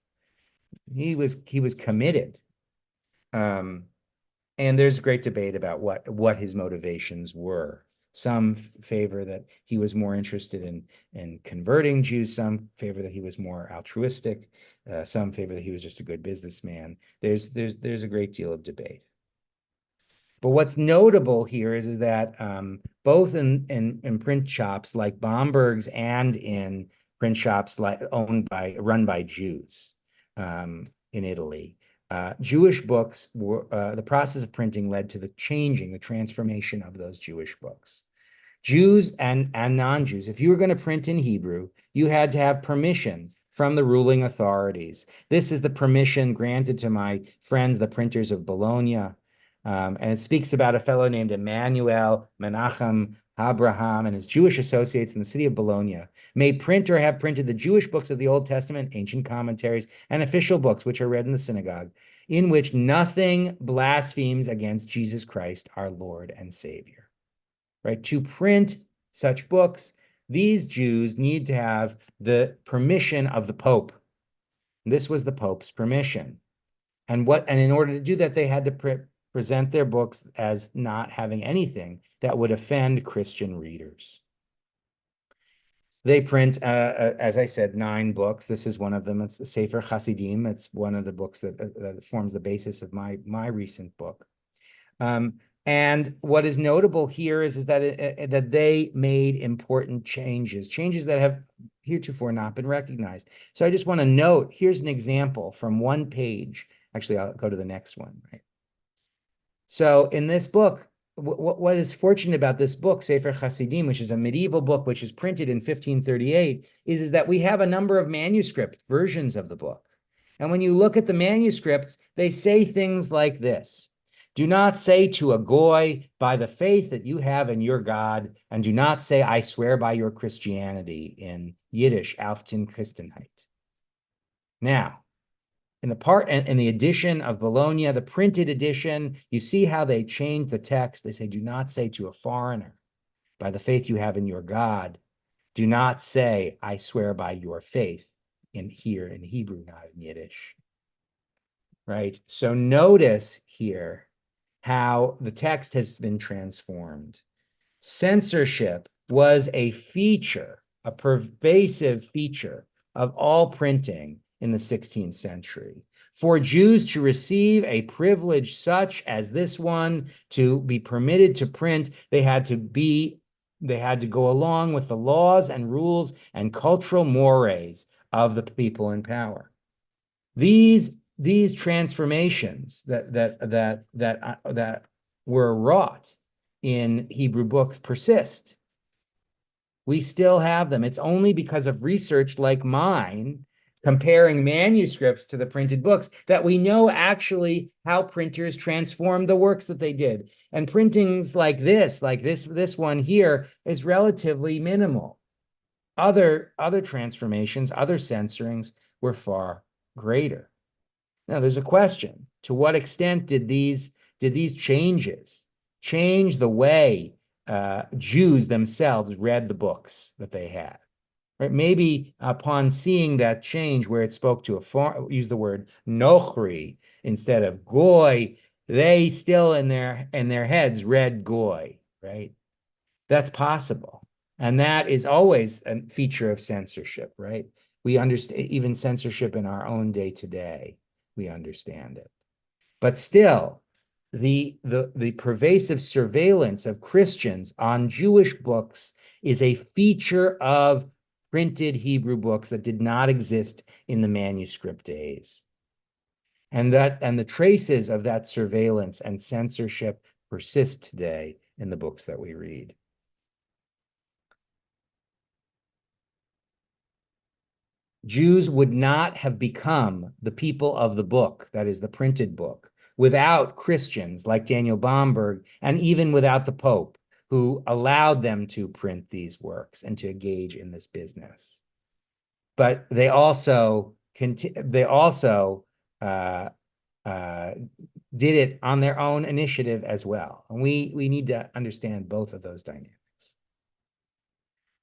He was committed. And there's great debate about what his motivations were. Some favor that he was more interested in converting Jews. Some favor that he was more altruistic. Some favor that he was just a good businessman. There's a great deal of debate. But what's notable here is that both in print shops like Bomberg's and in print shops run by Jews in Italy, Jewish books were the process of printing led to the transformation of those Jewish books. Jews and non-Jews, if you were going to print in Hebrew, you had to have permission from the ruling authorities. This is the permission granted to my friends, the printers of Bologna. And it speaks about a fellow named Emmanuel Menachem Abraham and his Jewish associates in the city of Bologna may print or have printed the Jewish books of the Old Testament, ancient commentaries, and official books which are read in the synagogue, in which nothing blasphemes against Jesus Christ, our Lord and Savior. Right? To print such books, these Jews need to have the permission of the Pope. This was the Pope's permission. And in order to do that, they had to present their books as not having anything that would offend Christian readers. They print, as I said, 9 books. This is one of them. It's Sefer Hasidim. It's one of the books that forms the basis of my recent book. And what is notable here is that that they made important changes that have heretofore not been recognized. So I just want to note, here's an example from one page. Actually, I'll go to the next one, right? So in this book, what is fortunate about this book, Sefer Hasidim, which is a medieval book, which is printed in 1538, is that we have a number of manuscript versions of the book. And when you look at the manuscripts, they say things like this: do not say to a goy, by the faith that you have in your God, and do not say, I swear by your Christianity, in Yiddish, auf den Christenheit. Now, in the edition of Bologna, the printed edition, you see how they change the text. They say, do not say to a foreigner, by the faith you have in your God. Do not say, I swear by your faith, in Hebrew, not in Yiddish. Right? So notice here how the text has been transformed. Censorship was a pervasive feature of all printing in the 16th century. For Jews to receive a privilege such as this one, to be permitted to print, they had to go along with the laws and rules and cultural mores of the people in power. These transformations that were wrought in Hebrew books persist. We still have them. It's only because of research like mine, comparing manuscripts to the printed books, that we know actually how printers transformed the works that they did. And printings like this one here, is relatively minimal. Other transformations, other censorings were far greater. Now, there's a question: to what extent did these changes change the way Jews themselves read the books that they had? Right? Maybe upon seeing that change, where it spoke to use the word nochri instead of goy, they still in their heads read goy. Right? That's possible, and that is always a feature of censorship. Right? We understand even censorship in our own day to day. We understand it, but still, the pervasive surveillance of Christians on Jewish books is a feature of printed Hebrew books that did not exist in the manuscript days. And the traces of that surveillance and censorship persist today in the books that we read. Jews would not have become the people of the book, that is the printed book, without Christians like Daniel Bomberg, and even without the Pope, who allowed them to print these works and to engage in this business. But they also did it on their own initiative as well. And we need to understand both of those dynamics.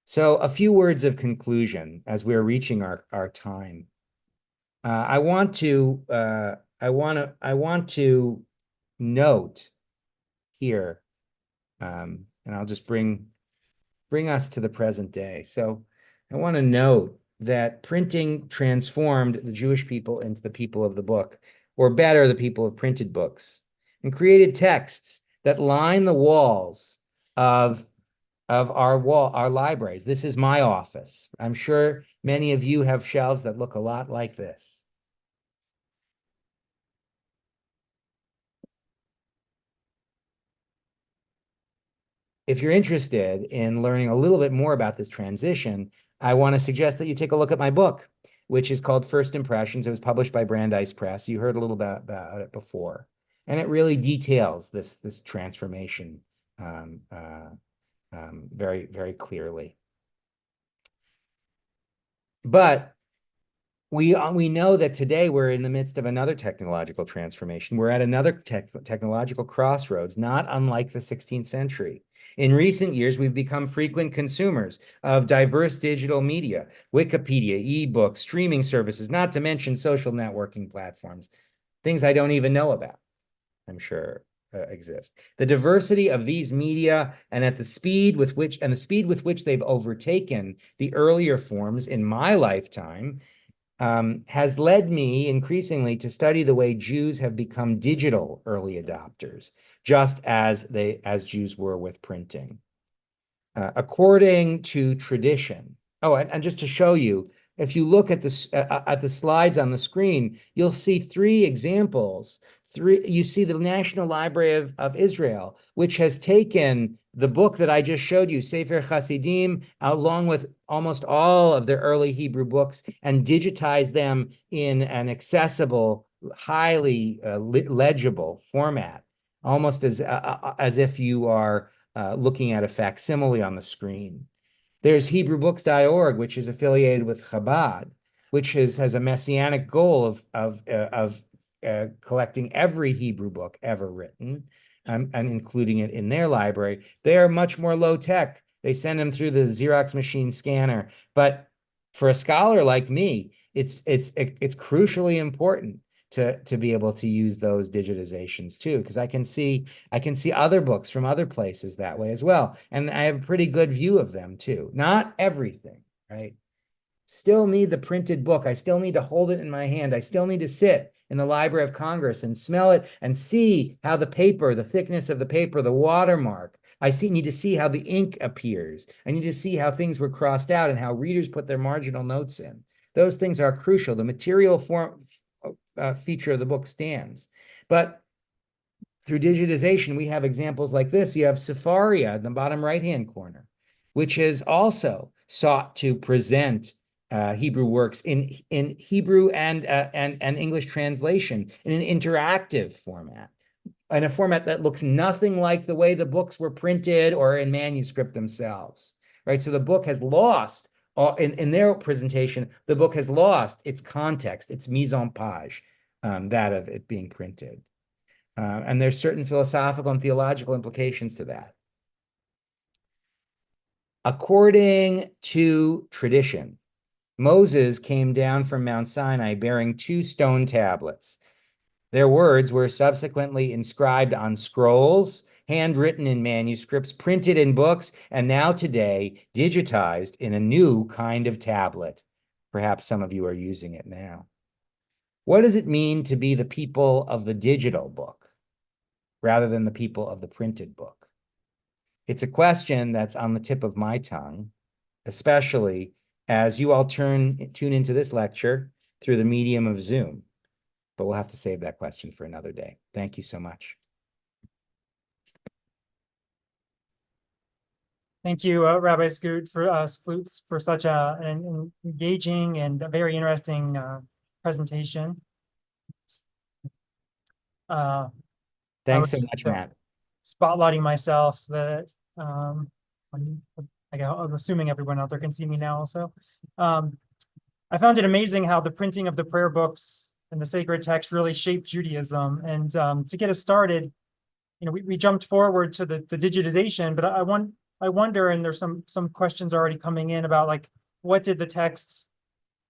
So a few words of conclusion as we're reaching our time. I want to note here, and I'll just bring us to the present day. So I want to note that printing transformed the Jewish people into the people of the book, or better, the people of printed books, and created texts that line the walls of our libraries. This is my office. I'm sure many of you have shelves that look a lot like this. If you're interested in learning a little bit more about this transition, I want to suggest that you take a look at my book, which is called First Impressions. It was published by Brandeis Press. You heard a little bit about it before. And it really details this transformation very, very clearly. But we know that today we're in the midst of another technological transformation. We're at another technological crossroads, not unlike the 16th century. In recent years, we've become frequent consumers of diverse digital media, Wikipedia, ebooks, streaming services, not to mention social networking platforms, things I don't even know about, I'm sure exist. The diversity of these media and the speed with which they've overtaken the earlier forms in my lifetime has led me increasingly to study the way Jews have become digital early adopters, just as Jews were with printing. According to tradition. Oh, and just to show you, if you look at the slides on the screen, you'll see three examples. You see the National Library of Israel, which has taken the book that I just showed you, Sefer Hasidim, along with almost all of their early Hebrew books, and digitized them in an accessible, highly legible format, almost as if you are looking at a facsimile on the screen. There's HebrewBooks.org, which is affiliated with Chabad, which has a messianic goal of collecting every Hebrew book ever written and including it in their library. They are much more low tech. They send them through the Xerox machine scanner. But for a scholar like me, it's crucially important to be able to use those digitizations too, because I can see other books from other places that way as well. And I have a pretty good view of them too. Not everything, right? Still need the printed book. I still need to hold it in my hand. I still need to sit in the Library of Congress and smell it and see how the paper, the thickness of the paper, the watermark. Need to see how the ink appears. I need to see how things were crossed out and how readers put their marginal notes in. Those things are crucial. The material feature of the book stands. But through digitization, we have examples like this. You have Sefaria in the bottom right-hand corner, which has also sought to present Hebrew works in Hebrew and English translation in an interactive format, in a format that looks nothing like the way the books were printed or in manuscript themselves, right? So the book has lost, in their presentation, the book has lost its context, its mise en page, that of it being printed. And there's certain philosophical and theological implications to that. According to tradition, Moses came down from Mount Sinai bearing 2 stone tablets. Their words were subsequently inscribed on scrolls, handwritten in manuscripts, printed in books, and now today digitized in a new kind of tablet. Perhaps some of you are using it now. What does it mean to be the people of the digital book rather than the people of the printed book? It's a question that's on the tip of my tongue, especially as you all tune into this lecture through the medium of Zoom. But we'll have to save that question for another day. Thank you so much. Thank you, Rabbi Skloot, for such an engaging and a very interesting presentation. Thanks so much, Matt. Spotlighting myself so that I'm assuming everyone out there can see me now also. I found it amazing how the printing of the prayer books and the sacred text really shaped Judaism. And to get us started, we jumped forward to the digitization, but I wonder, and there's some questions already coming in about like, what did the texts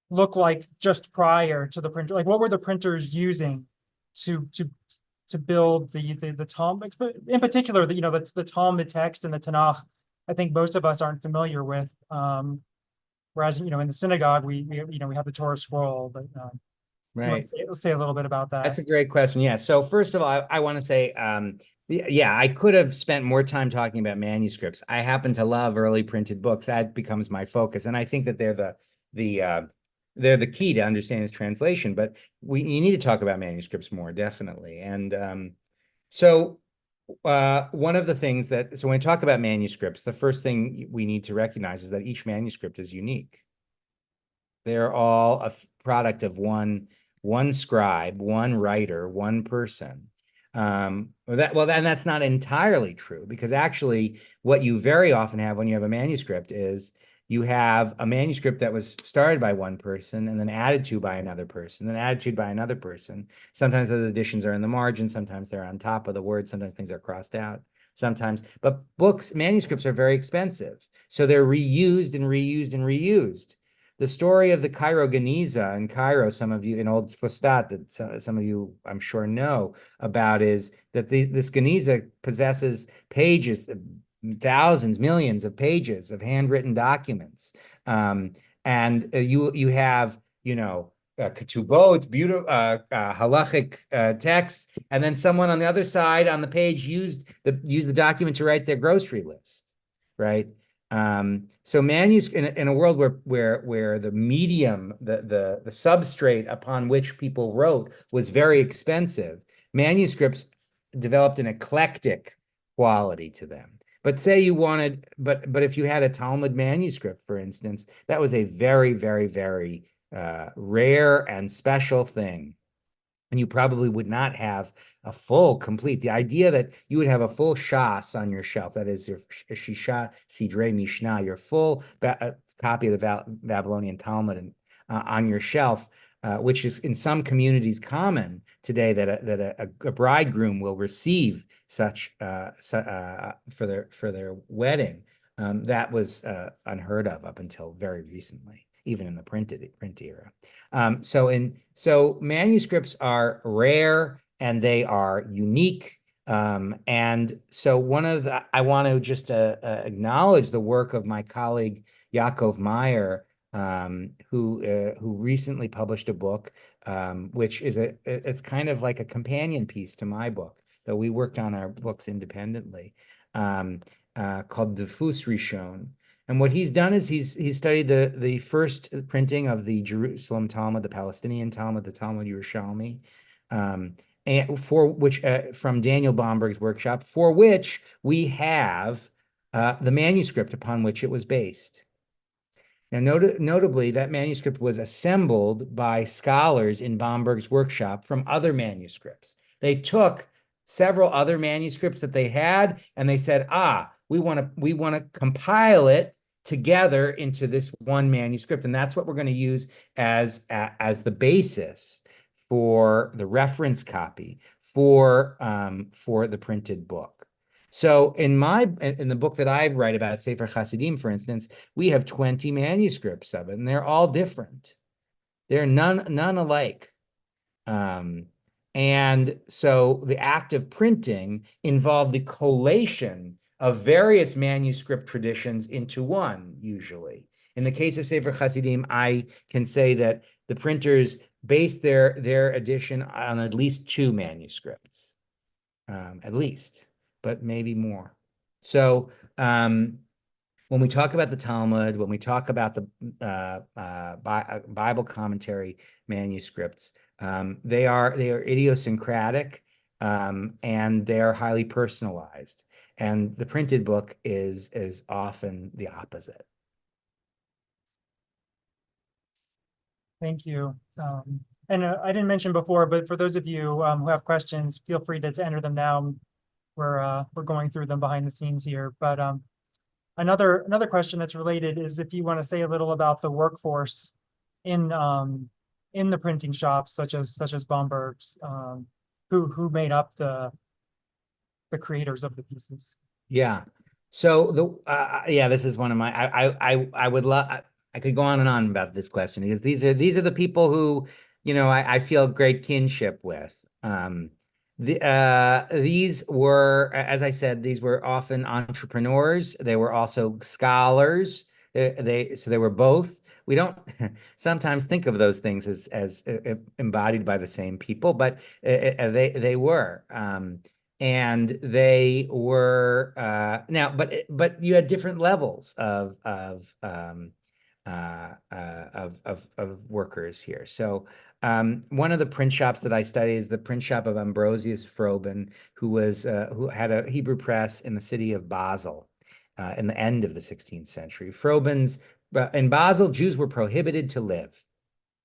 look like just prior to the printer? Like, what were the printers using to build the Talmud, in particular, the Talmud text and the Tanakh? I think most of us aren't familiar with. Whereas, in the synagogue, we have the Torah scroll, but you want Right. to say a little bit about that? That's a great question. Yeah. So first of all, I want to say, yeah, I could have spent more time talking about manuscripts. I happen to love early printed books. That becomes my focus, and I think that they're the key to understanding this translation. But you need to talk about manuscripts more, definitely. And so one of the things so when we talk about manuscripts, the first thing we need to recognize is that each manuscript is unique. They're all a product of one scribe, one writer, one person. And that's not entirely true, because actually what you very often have when you have a manuscript is you have a manuscript that was started by one person and then added to by another person, then added to by another person. Sometimes those additions are in the margin, sometimes they're on top of the word, sometimes things are crossed out, sometimes. But manuscripts are very expensive, so they're reused and reused and reused. The story of the Cairo Geniza in Cairo, some of you in Old Fustat, that some of you I'm sure know about, is that this Geniza possesses pages, thousands, millions of pages of handwritten documents, and you have ketubot, beautiful halachic texts, and then someone on the other side on the page used the document to write their grocery list, right? So manuscript in a world where the medium, the substrate upon which people wrote was very expensive, manuscripts developed an eclectic quality to them. But say you wanted, but if you had a Talmud manuscript, for instance, that was a very, very, very rare and special thing. And you probably would not have a full, complete. The idea that you would have a full shas on your shelf, that is your Shisha Sidrei Mishnah, your full copy of the Babylonian Talmud on your shelf, which is in some communities common today, that a bridegroom will receive such for their wedding. That was unheard of up until very recently, even in the print era. So manuscripts are rare and they are unique. And so I want to just acknowledge the work of my colleague Yaakov Meyer, who recently published a book, which is it's kind of like a companion piece to my book, though we worked on our books independently, called Defus Rishon. And what he's done is he's studied the first printing of the Jerusalem Talmud, the Palestinian Talmud, the Talmud Yerushalmi, and for which from Daniel Bomberg's workshop, for which we have the manuscript upon which it was based. Now, notably, that manuscript was assembled by scholars in Bomberg's workshop from other manuscripts. They took several other manuscripts that they had, and they said, we want to compile it together into this one manuscript, and that's what we're going to use as the basis for the reference copy for the printed book. So in the book that I write about, Sefer Hasidim, for instance, we have 20 manuscripts of it, and they're all different. They're none alike. And so the act of printing involved the collation of various manuscript traditions into one, usually. In the case of Sefer Hasidim, I can say that the printers based their edition on at least 2 manuscripts, at least, but maybe more. So when we talk about the Talmud, when we talk about the Bible commentary manuscripts, they are idiosyncratic, and they are highly personalized. And the printed book is often the opposite. Thank you. And I didn't mention before, but for those of you who have questions, feel free to enter them now. We're going through them behind the scenes here. But another question that's related is if you want to say a little about the workforce in the printing shops, such as Bomberg's, who made up the creators of the pieces. Yeah. So this is one of my, I I could go on and on about this question because these are the people who, I feel great kinship with. These were, as I said, these were often entrepreneurs. They were also scholars. So they were both. We don't sometimes think of those things as embodied by the same people, but they were. And they were now, but you had different levels of workers here. So one of the print shops that I study is the print shop of Ambrosius Froben, who had a Hebrew press in the city of Basel in the end of the 16th century. In Basel, Jews were prohibited to live.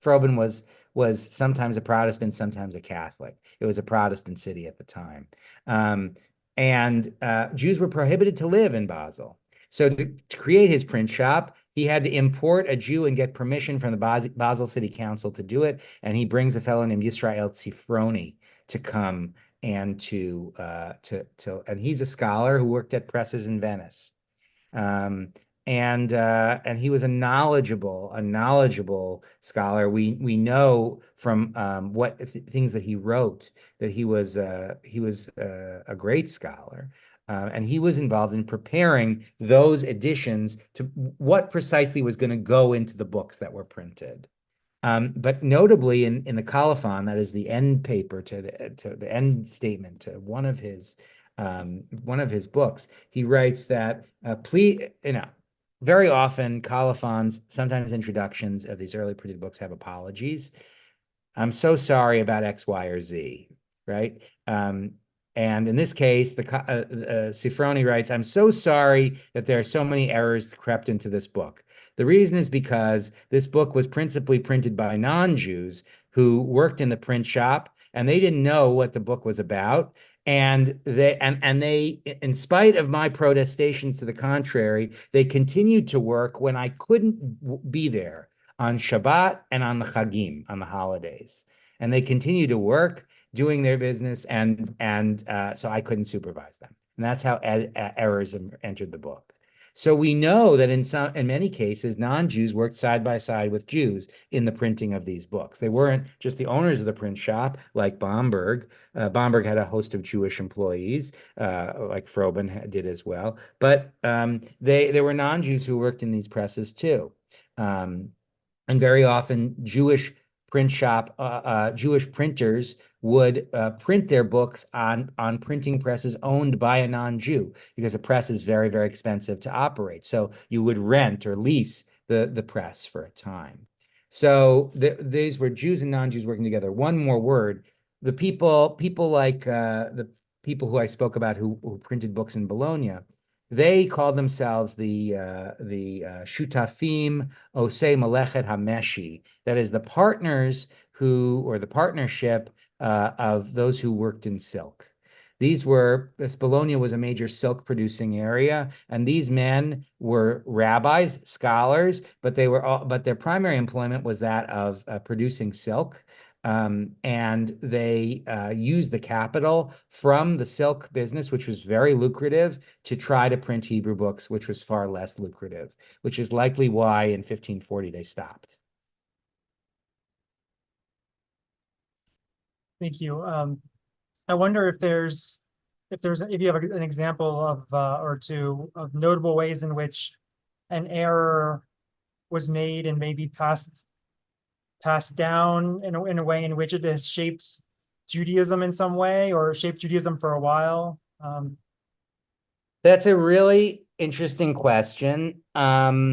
Froben was sometimes a Protestant, sometimes a Catholic. It was a Protestant city at the time. And Jews were prohibited to live in Basel. So to create his print shop, he had to import a Jew and get permission from the Basel City Council to do it. And he brings a fellow named Yisrael Tzifroni to come and and he's a scholar who worked at presses in Venice. And he was a knowledgeable scholar. We know from things that he wrote that he was a great scholar. And he was involved in preparing those editions to what precisely was going to go into the books that were printed. But notably in the colophon, that is the end paper to the end statement to one of his books, he writes that very often colophons, sometimes introductions of these early printed books have apologies. I'm so sorry about X, Y, or Z, right? And in this case, Sifroni writes, I'm so sorry that there are so many errors crept into this book. The reason is because this book was principally printed by non-Jews who worked in the print shop, and they didn't know what the book was about. And they, in spite of my protestations to the contrary, they continued to work when I couldn't be there on Shabbat and on the Chagim, on the holidays. And they continued to work doing their business, and so I couldn't supervise them. And that's how errors entered the book. So we know that in many cases, non-Jews worked side by side with Jews in the printing of these books. They weren't just the owners of the print shop, like Bomberg. Bomberg had a host of Jewish employees, like Froben did as well. But there were non-Jews who worked in these presses too. And very often Jewish Jewish printers would print their books on printing presses owned by a non-Jew, because a press is very, very expensive to operate. So you would rent or lease the press for a time. So these were Jews and non-Jews working together. One more word: the people like the people who I spoke about who printed books in Bologna, they called themselves the Shutafim Osei Melechet Hameshi. That is the partners or the partnership of those who worked in silk. Bologna was a major silk producing area, and these men were rabbis, scholars, but their primary employment was that of producing silk. And they used the capital from the silk business, which was very lucrative, to try to print Hebrew books, which was far less lucrative, which is likely why in 1540 they stopped. Thank you. I wonder if you have an example of or two of notable ways in which an error was made and maybe passed down in a way in which it has shaped Judaism in some way, or shaped Judaism for a while. That's a really interesting question. Off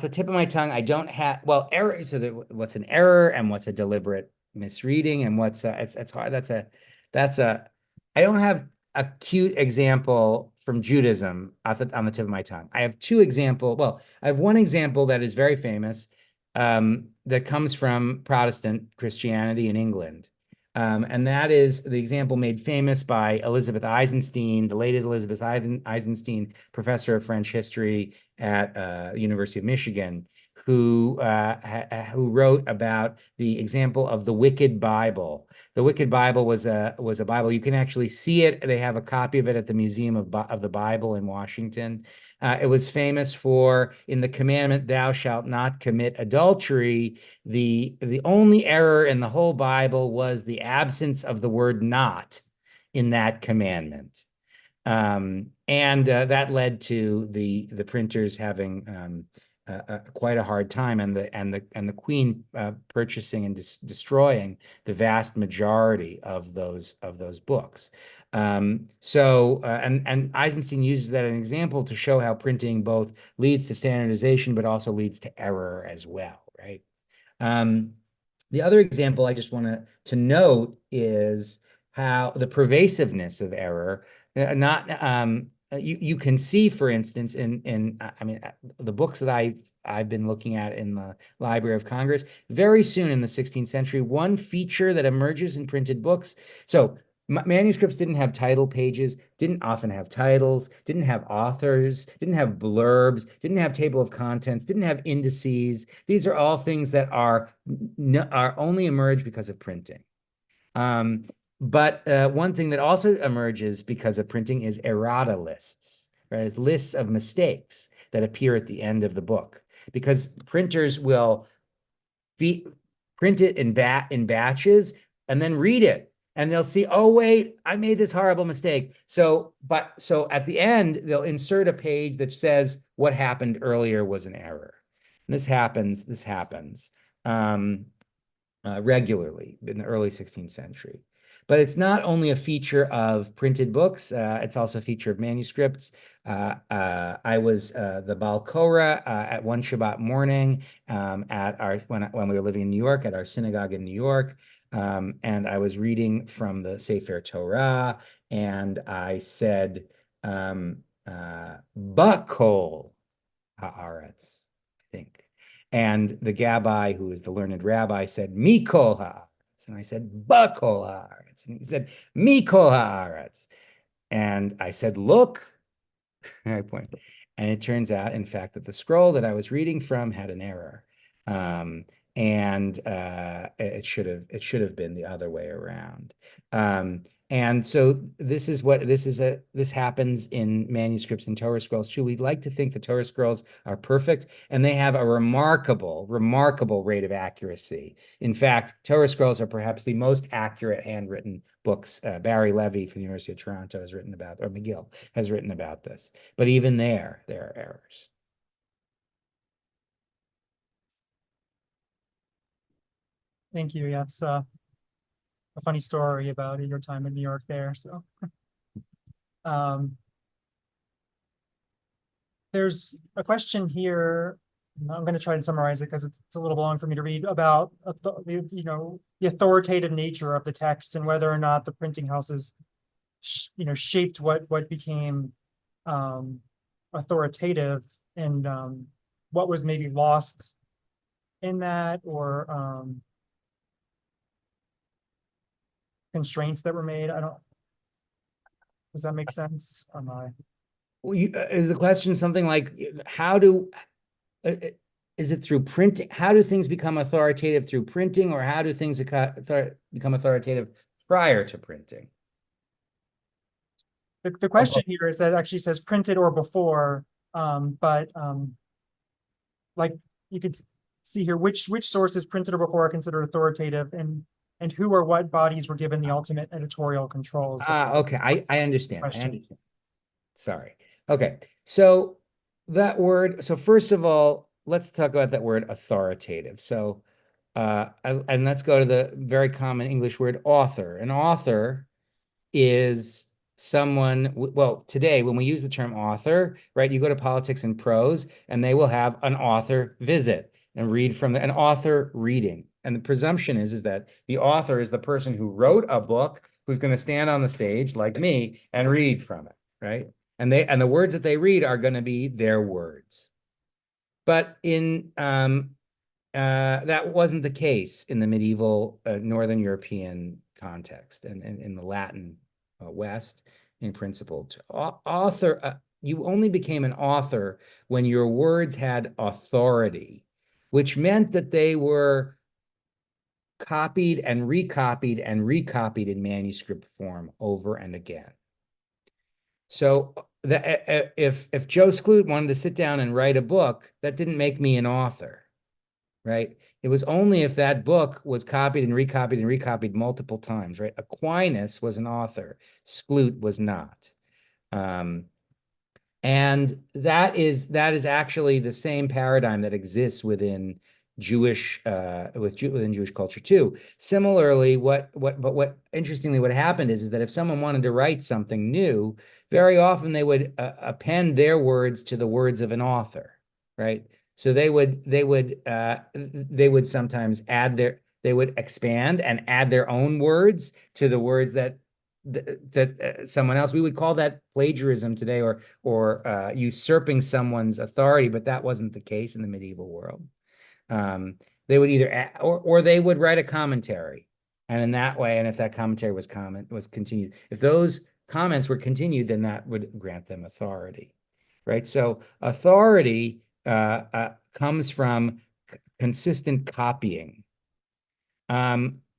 the tip of my tongue, I don't have, well, error. So what's an error and what's a deliberate misreading, and what's it's hard. I don't have a cute example from Judaism on the tip of my tongue. I have two examples. Well, I have one example that is very famous, that comes from Protestant Christianity in England. And that is the example made famous by Elizabeth Eisenstein, the late Elizabeth Eisenstein, professor of French history at the University of Michigan, who wrote about the example of the Wicked Bible. The Wicked Bible was a Bible. You can actually see it. They have a copy of it at the Museum of the Bible in Washington. It was famous for, in the commandment, thou shalt not commit adultery. The only error in the whole Bible was the absence of the word not in that commandment. And that led to the printers having quite a hard time, and the Queen purchasing and destroying the vast majority of those books. And Eisenstein uses that as an example to show how printing both leads to standardization, but also leads to error as well, right? The other example I just want to note is how the pervasiveness of error, you can see, for instance, in I mean, the books that I've been looking at in the Library of Congress, very soon in the 16th century, one feature that emerges in printed books. So manuscripts didn't have title pages, didn't often have titles, didn't have authors, didn't have blurbs, didn't have table of contents, didn't have indices. These are all things that are only emerge because of printing. But one thing that also emerges because of printing is errata lists, right? It's lists of mistakes that appear at the end of the book, because printers will print it in batches and then read it. And they'll see, oh, wait, I made this horrible mistake. So at the end, they'll insert a page that says what happened earlier was an error. And this happens regularly in the early 16th century. But it's not only a feature of printed books, it's also a feature of manuscripts. I was the Baal Korah at one Shabbat morning at when we were living in New York, at our synagogue in New York. And I was reading from the Sefer Torah, and I said, Bakol haaretz, I think. And the Gabbai, who is the learned rabbi, said, Mikol haaretz. And I said, Bakol haaretz. And he said, Mikol haaretz. And I said, look, I pointed. And it turns out, in fact, that the scroll that I was reading from had an error. And it should have been the other way around. And so this happens in manuscripts and Torah scrolls too. We'd like to think the Torah scrolls are perfect, and they have a remarkable rate of accuracy. In fact, Torah scrolls are perhaps the most accurate handwritten books. Barry Levy from the University of Toronto has written about, or McGill has written about this. But even there are errors. Thank you. Yeah, it's a funny story about your time in New York there. So there's a question here. I'm going to try and summarize it because it's a little long for me to read, about the authoritative nature of the text and whether or not the printing houses shaped what became authoritative, and what was maybe lost in that, or constraints that were made. Does that make sense? Or am I? Well, is the question something like, is it through printing? How do things become authoritative through printing, or how do things become authoritative prior to printing? The question here is that it actually says printed or before, but like you could see here, which sources, printed or before, are considered authoritative, and who or what bodies were given the ultimate editorial controls. Okay, I understand. Sorry. Okay, so that word. So first of all, let's talk about that word authoritative. So, and let's go to the very common English word author. An author is someone, well, today when we use the term author, right, you go to Politics and Prose and they will have an author visit and read from an author reading. And the presumption is that the author is the person who wrote a book, who's going to stand on the stage like me and read from it, right? And the words that they read are going to be their words. But in that wasn't the case in the medieval Northern European context, and in the Latin West, in principle. You only became an author when your words had authority, which meant that they were copied and recopied and recopied in manuscript form over and again. So if Joe Skloot wanted to sit down and write a book, that didn't make me an author, right? It was only if that book was copied and recopied and recopied multiple times, right? Aquinas was an author, Skloot was not. And that is actually the same paradigm that exists within Jewish within Jewish culture too. Similarly, what interestingly what happened is that if someone wanted to write something new, very often they would append their words to the words of an author, right? So they would sometimes they would expand and add their own words to the words that someone else. We would call that plagiarism today, or usurping someone's authority, but that wasn't the case in the medieval world. They would either add, or they would write a commentary, and in that way, and if that commentary was continued, if those comments were continued, then that would grant them authority, right? So authority comes from consistent copying.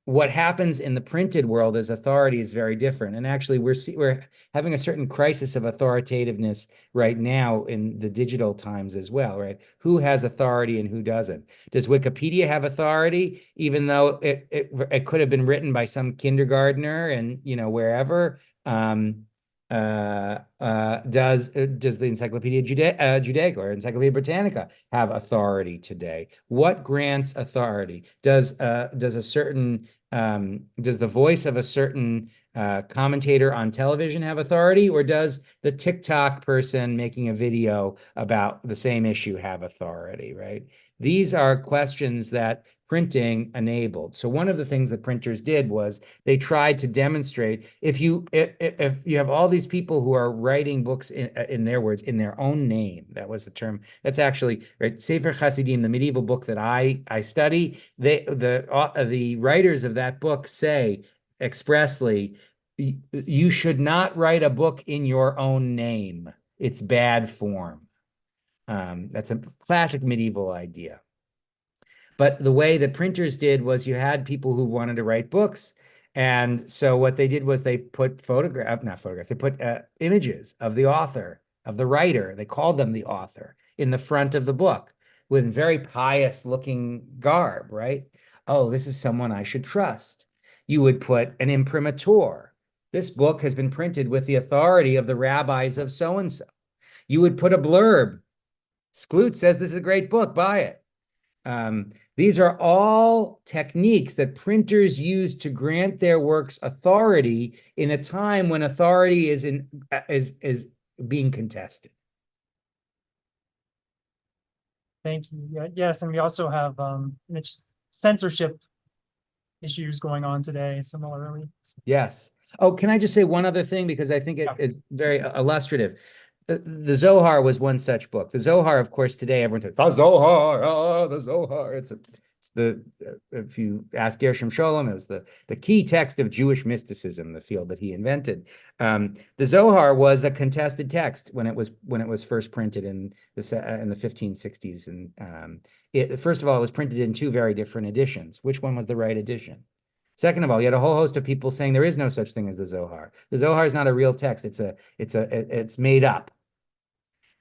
What happens in the printed world as authority is very different. And actually, we're having a certain crisis of authoritativeness right now in the digital times as well, right? Who has authority and who doesn't? Does Wikipedia have authority, even though it could have been written by some kindergartner and wherever? Does the Encyclopedia Judaica or Encyclopedia Britannica have authority today? What grants authority? Does a certain does the voice of a certain commentator on television have authority, or does the TikTok person making a video about the same issue have authority, right? These are questions that printing enabled. So one of the things that printers did was they tried to demonstrate if you have all these people who are writing books in their words, in their own name. That was the term. That's actually right. Sefer Hasidim, the medieval book that I study, the writers of that book say expressly, you should not write a book in your own name. It's bad form. That's a classic medieval idea. But the way that printers did was you had people who wanted to write books. And so what they did was they put not photographs, they put images of the author, of the writer. They called them the author in the front of the book with very pious looking garb, right? Oh, this is someone I should trust. You would put an imprimatur. This book has been printed with the authority of the rabbis of so-and-so. You would put a blurb. Skloot says this is a great book, buy it. These are all techniques that printers use to grant their works authority in a time when authority is being contested. Thank you. Yes, and we also have censorship issues going on today similarly. Yes. Oh, can I just say one other thing, because I think it's very illustrative. The Zohar was one such book. The Zohar, of course, today everyone talks the Zohar, the Zohar. It's the if you ask Gershom Scholem, it was the key text of Jewish mysticism, the field that he invented. The Zohar was a contested text when it was first printed in the 1560s, and first of all, it was printed in two very different editions. Which one was the right edition? Second of all, you had a whole host of people saying there is no such thing as the Zohar. The Zohar is not a real text. It's made up.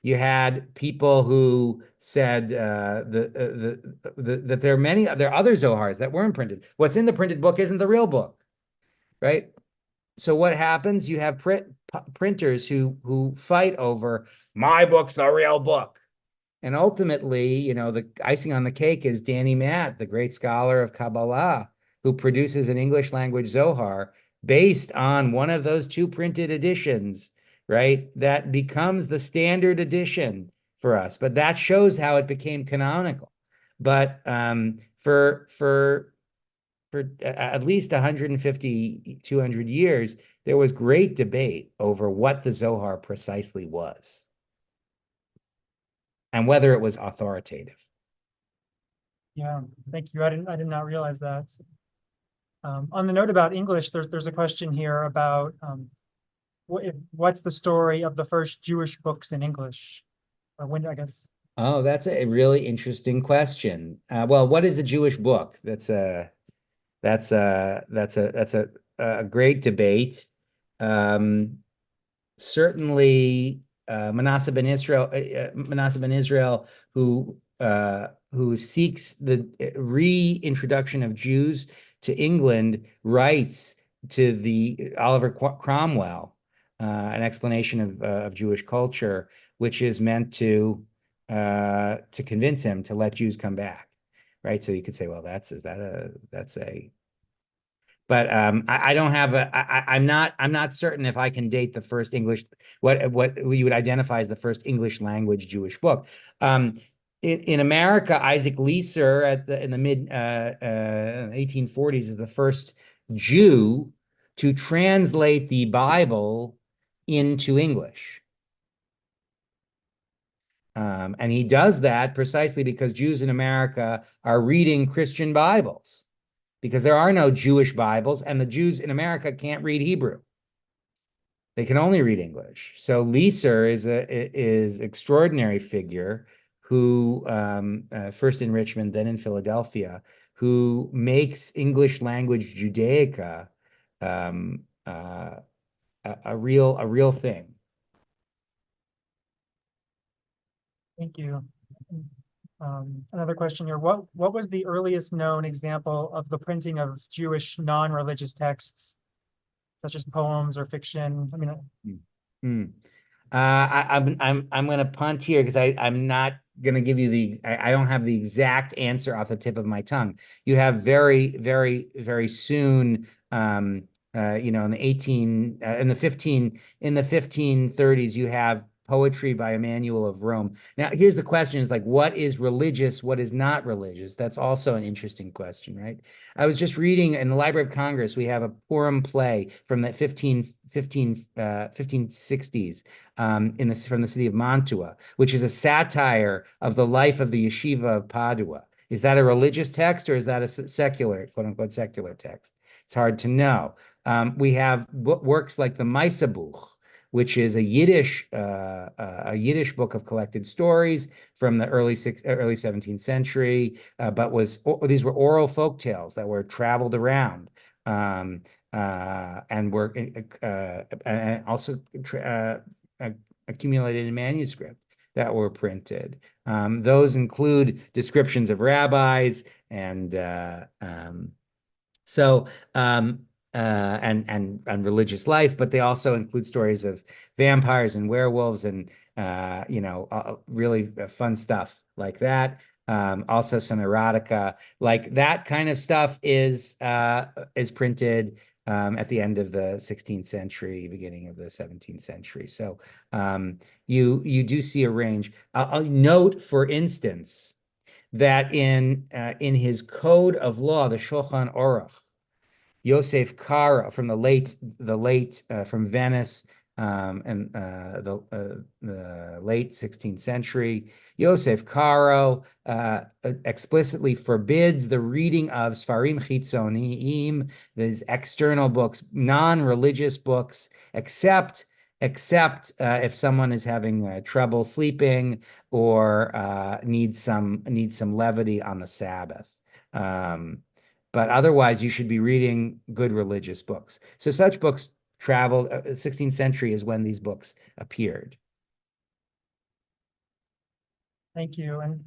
You had people who said that there are other Zohars that weren't printed. What's in the printed book isn't the real book, right? So what happens? You have printers who fight over my book's the real book. And ultimately, the icing on the cake is Danny Matt, the great scholar of Kabbalah, who produces an English language Zohar based on one of those two printed editions, right? That becomes the standard edition for us. But that shows how it became canonical. But for at least 150, 200 years, there was great debate over what the Zohar precisely was and whether it was authoritative. Yeah, thank you. I did not realize that. On the note about English, there's a question here about what's the story of the first Jewish books in English? Or when, I guess. Oh, that's a really interesting question. Well, what is a Jewish book? That's a great debate. Certainly, Manasseh ben Israel, who seeks the reintroduction of Jews to England, writes to the Oliver Cromwell an explanation of Jewish culture, which is meant to convince him to let Jews come back, right? So you could say, well, that's a but I don't have I'm not certain if I can date the first English, what you would identify as the first English language Jewish book. In America, Isaac Leeser in the mid 1840s is the first Jew to translate the Bible into English. And he does that precisely because Jews in America are reading Christian Bibles, because there are no Jewish Bibles, and the Jews in America can't read Hebrew. They can only read English. So Leeser is extraordinary figure who, first in Richmond, then in Philadelphia, who makes English language Judaica a real thing. Thank you. Another question here. What was the earliest known example of the printing of Jewish non-religious texts, such as poems or fiction? I mean, I'm going to punt here because I'm not going to give you I don't have the exact answer off the tip of my tongue. You have very, very, very soon, in the 1530s, you have poetry by Emmanuel of Rome. Now, here's the question: is like, what is religious? What is not religious? That's also an interesting question, right? I was just reading in the Library of Congress, we have a Purim play from the 1560s from the city of Mantua, which is a satire of the life of the yeshiva of Padua. Is that a religious text, or is that a secular, quote unquote, secular text? It's hard to know. We have works like the Meisabuch, which is a Yiddish book of collected stories from the early 17th century, but these were oral folk tales that were traveled around and were and also accumulated in manuscript that were printed. Those include descriptions of rabbis and religious life, but they also include stories of vampires and werewolves and really fun stuff like that. Also some erotica, like that kind of stuff is printed at the end of the 16th century, beginning of the 17th century. So you do see a range. I'll note, for instance, that in his code of law, the Shulchan Aruch, Yosef Karo from from Venice and the late 16th century, Yosef Karo explicitly forbids the reading of Sfarim Chitzoniim, these external books, non-religious books, except if someone is having trouble sleeping or needs some levity on the Sabbath. But otherwise, you should be reading good religious books. So such books traveled. 16th century is when these books appeared. thank you. And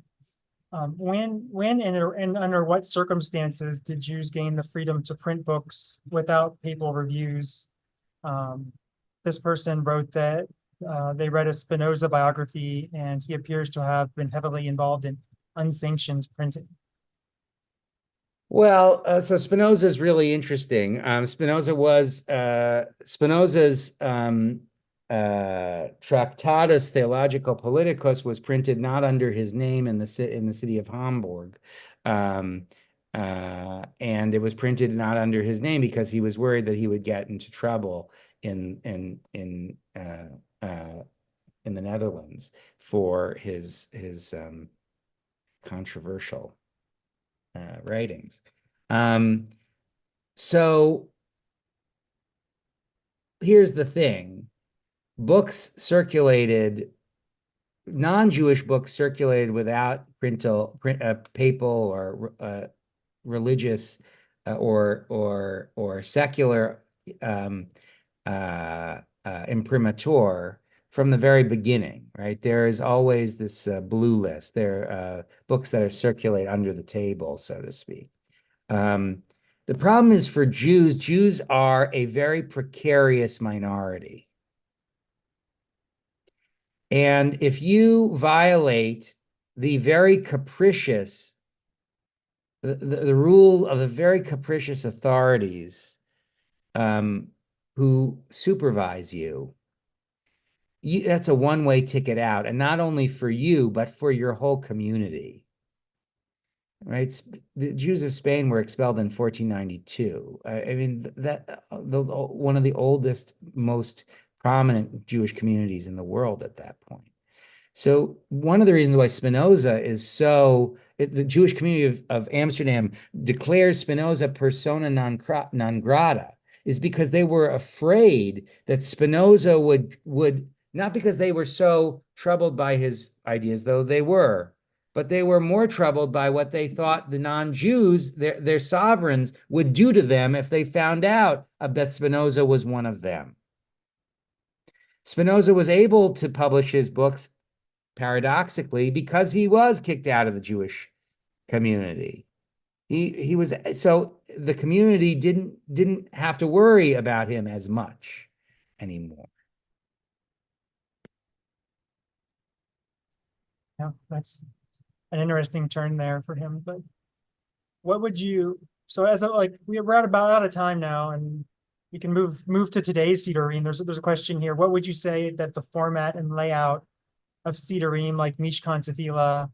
when and under what circumstances did Jews gain the freedom to print books without papal reviews? This person wrote that they read a Spinoza biography, and he appears to have been heavily involved in unsanctioned printing. Well, so Spinoza is really interesting. Spinoza's Tractatus Theologico Politicus was printed not under his name in the city of Hamburg, and it was printed not under his name because he was worried that he would get into trouble in the Netherlands for his controversial writings. So here's the thing. Books circulated, non-Jewish books circulated without papal or religious or secular imprimatur from the very beginning, right? There is always this blue list. There are books that are circulate under the table, so to speak. The problem is for Jews, Jews are a very precarious minority. And if you violate the very capricious, the rule of the very capricious authorities who supervise you, that's a one-way ticket out, and not only for you, but for your whole community. Right? The Jews of Spain were expelled in 1492. I mean, one of the oldest, most prominent Jewish communities in the world at that point. So one of the reasons why Spinoza is the Jewish community of Amsterdam declares Spinoza persona non grata is because they were afraid that Spinoza would not because they were so troubled by his ideas, though they were, but they were more troubled by what they thought the non-Jews, their sovereigns, would do to them if they found out that Spinoza was one of them. Spinoza was able to publish his books paradoxically because he was kicked out of the Jewish community. He was, so the community didn't have to worry about him as much anymore. Yeah, that's an interesting turn there for him. But what would you, so as a, like we're at about out of time now, and we can move to today's Sidurim. There's a question here. What would you say that the format and layout of Sidurim, like Mishkan Tefillah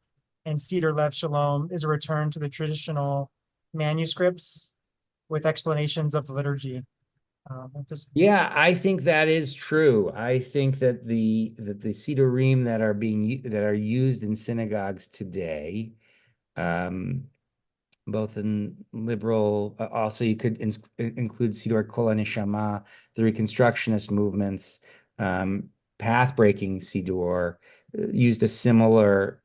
and Seder Lev Shalom, is a return to the traditional manuscripts with explanations of the liturgy? Yeah, I think that is true. I think that the Sidurim that are used in synagogues today, both in liberal, also you could include Siddur Kol HaNeshama, the Reconstructionist movements, path-breaking Siddur, used a similar,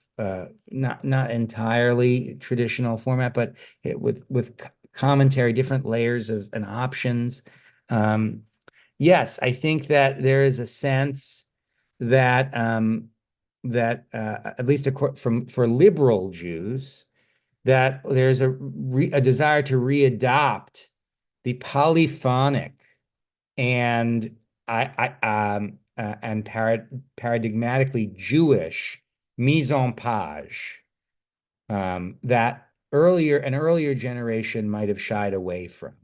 not entirely traditional format, but with commentary, different layers of and options. Yes, I think that there is a sense that at least for liberal Jews, that there's a desire to readopt the polyphonic and paradigmatically Jewish mise en page that an earlier generation might have shied away from,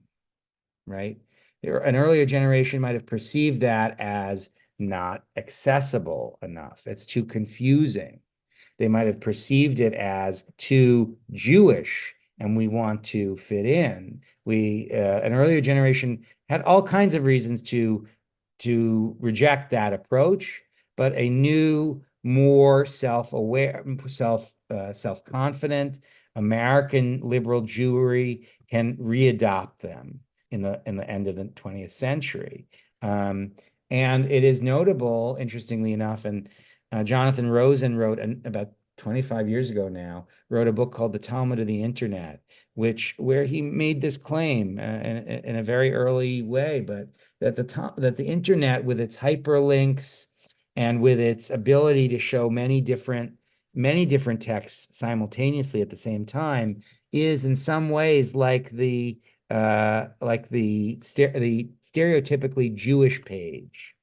right? An earlier generation might have perceived that as not accessible enough. It's too confusing. They might have perceived it as too Jewish, and we want to fit in. An earlier generation had all kinds of reasons to reject that approach, but a new, more self-aware, self-confident American liberal Jewry can readopt them in the end of the 20th century. And it is notable, interestingly enough, and Jonathan Rosen wrote about 25 years ago now, wrote a book called The Talmud of the Internet, where he made this claim in a very early way, but that the internet, with its hyperlinks and with its ability to show many different texts simultaneously at the same time, is in some ways like the stereotypically Jewish page.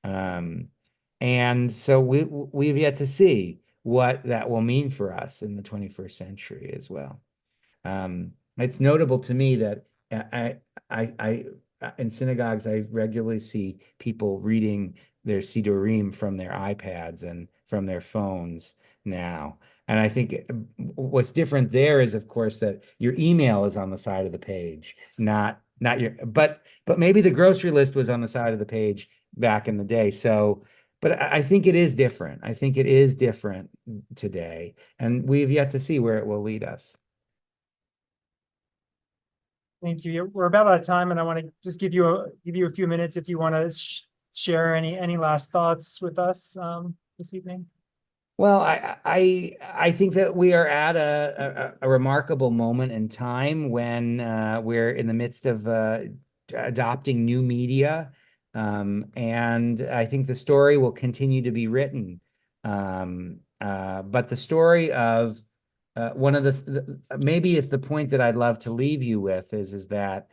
And so we've yet to see what that will mean for us in the 21st century as well. It's notable to me that I in synagogues, I regularly see people reading their Sidurim from their iPads and from their phones now. And I think what's different there is, of course, that your email is on the side of the page, not but maybe the grocery list was on the side of the page back in the day. So, but I think it is different. I think it is different today, and we've yet to see where it will lead us. Thank you. We're about out of time, and I want to just give you a few minutes if you want to share any last thoughts with us this evening. Well, I think that we are at a remarkable moment in time when we're in the midst of adopting new media. And I think the story will continue to be written. But the story of one of maybe it's the point that I'd love to leave you with is that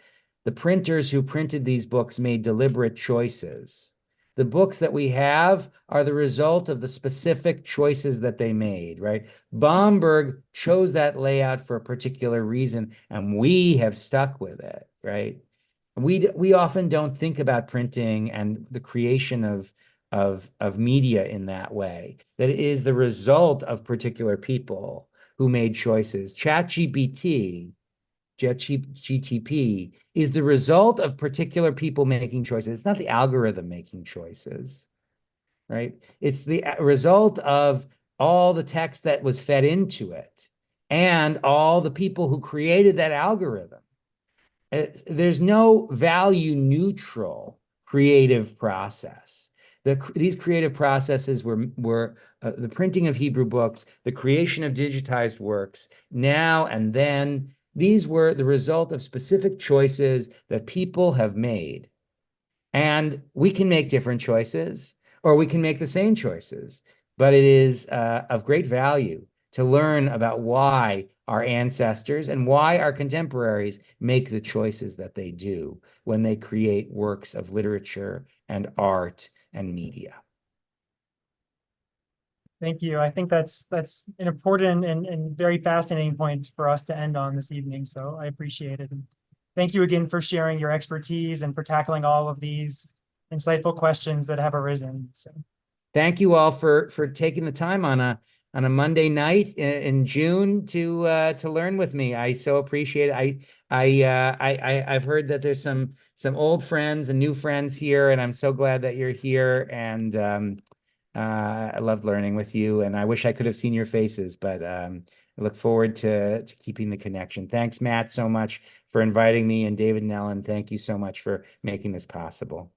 the printers who printed these books made deliberate choices. The books that we have are the result of the specific choices that they made, right? Bomberg chose that layout for a particular reason, and we have stuck with it, right? We often don't think about printing and the creation of media in that way, that it is the result of particular people who made choices. GTP is the result of particular people making choices. It's not the algorithm making choices, right? It's the result of all the text that was fed into it and all the people who created that algorithm. There's no value neutral creative process. These creative processes were the printing of Hebrew books, the creation of digitized works, now and then. These were the result of specific choices that people have made. And we can make different choices, or we can make the same choices. But it is of great value to learn about why our ancestors and why our contemporaries make the choices that they do when they create works of literature and art and media. Thank you. I think that's an important and very fascinating point for us to end on this evening. So I appreciate it. And thank you again for sharing your expertise and for tackling all of these insightful questions that have arisen. So thank you all for taking the time on a Monday night in June to learn with me. I so appreciate it. I've heard that there's some old friends and new friends here, and I'm so glad that you're here. And I loved learning with you, and I wish I could have seen your faces, but I look forward to keeping the connection. Thanks, Matt, so much for inviting me, and David and Ellen, thank you so much for making this possible.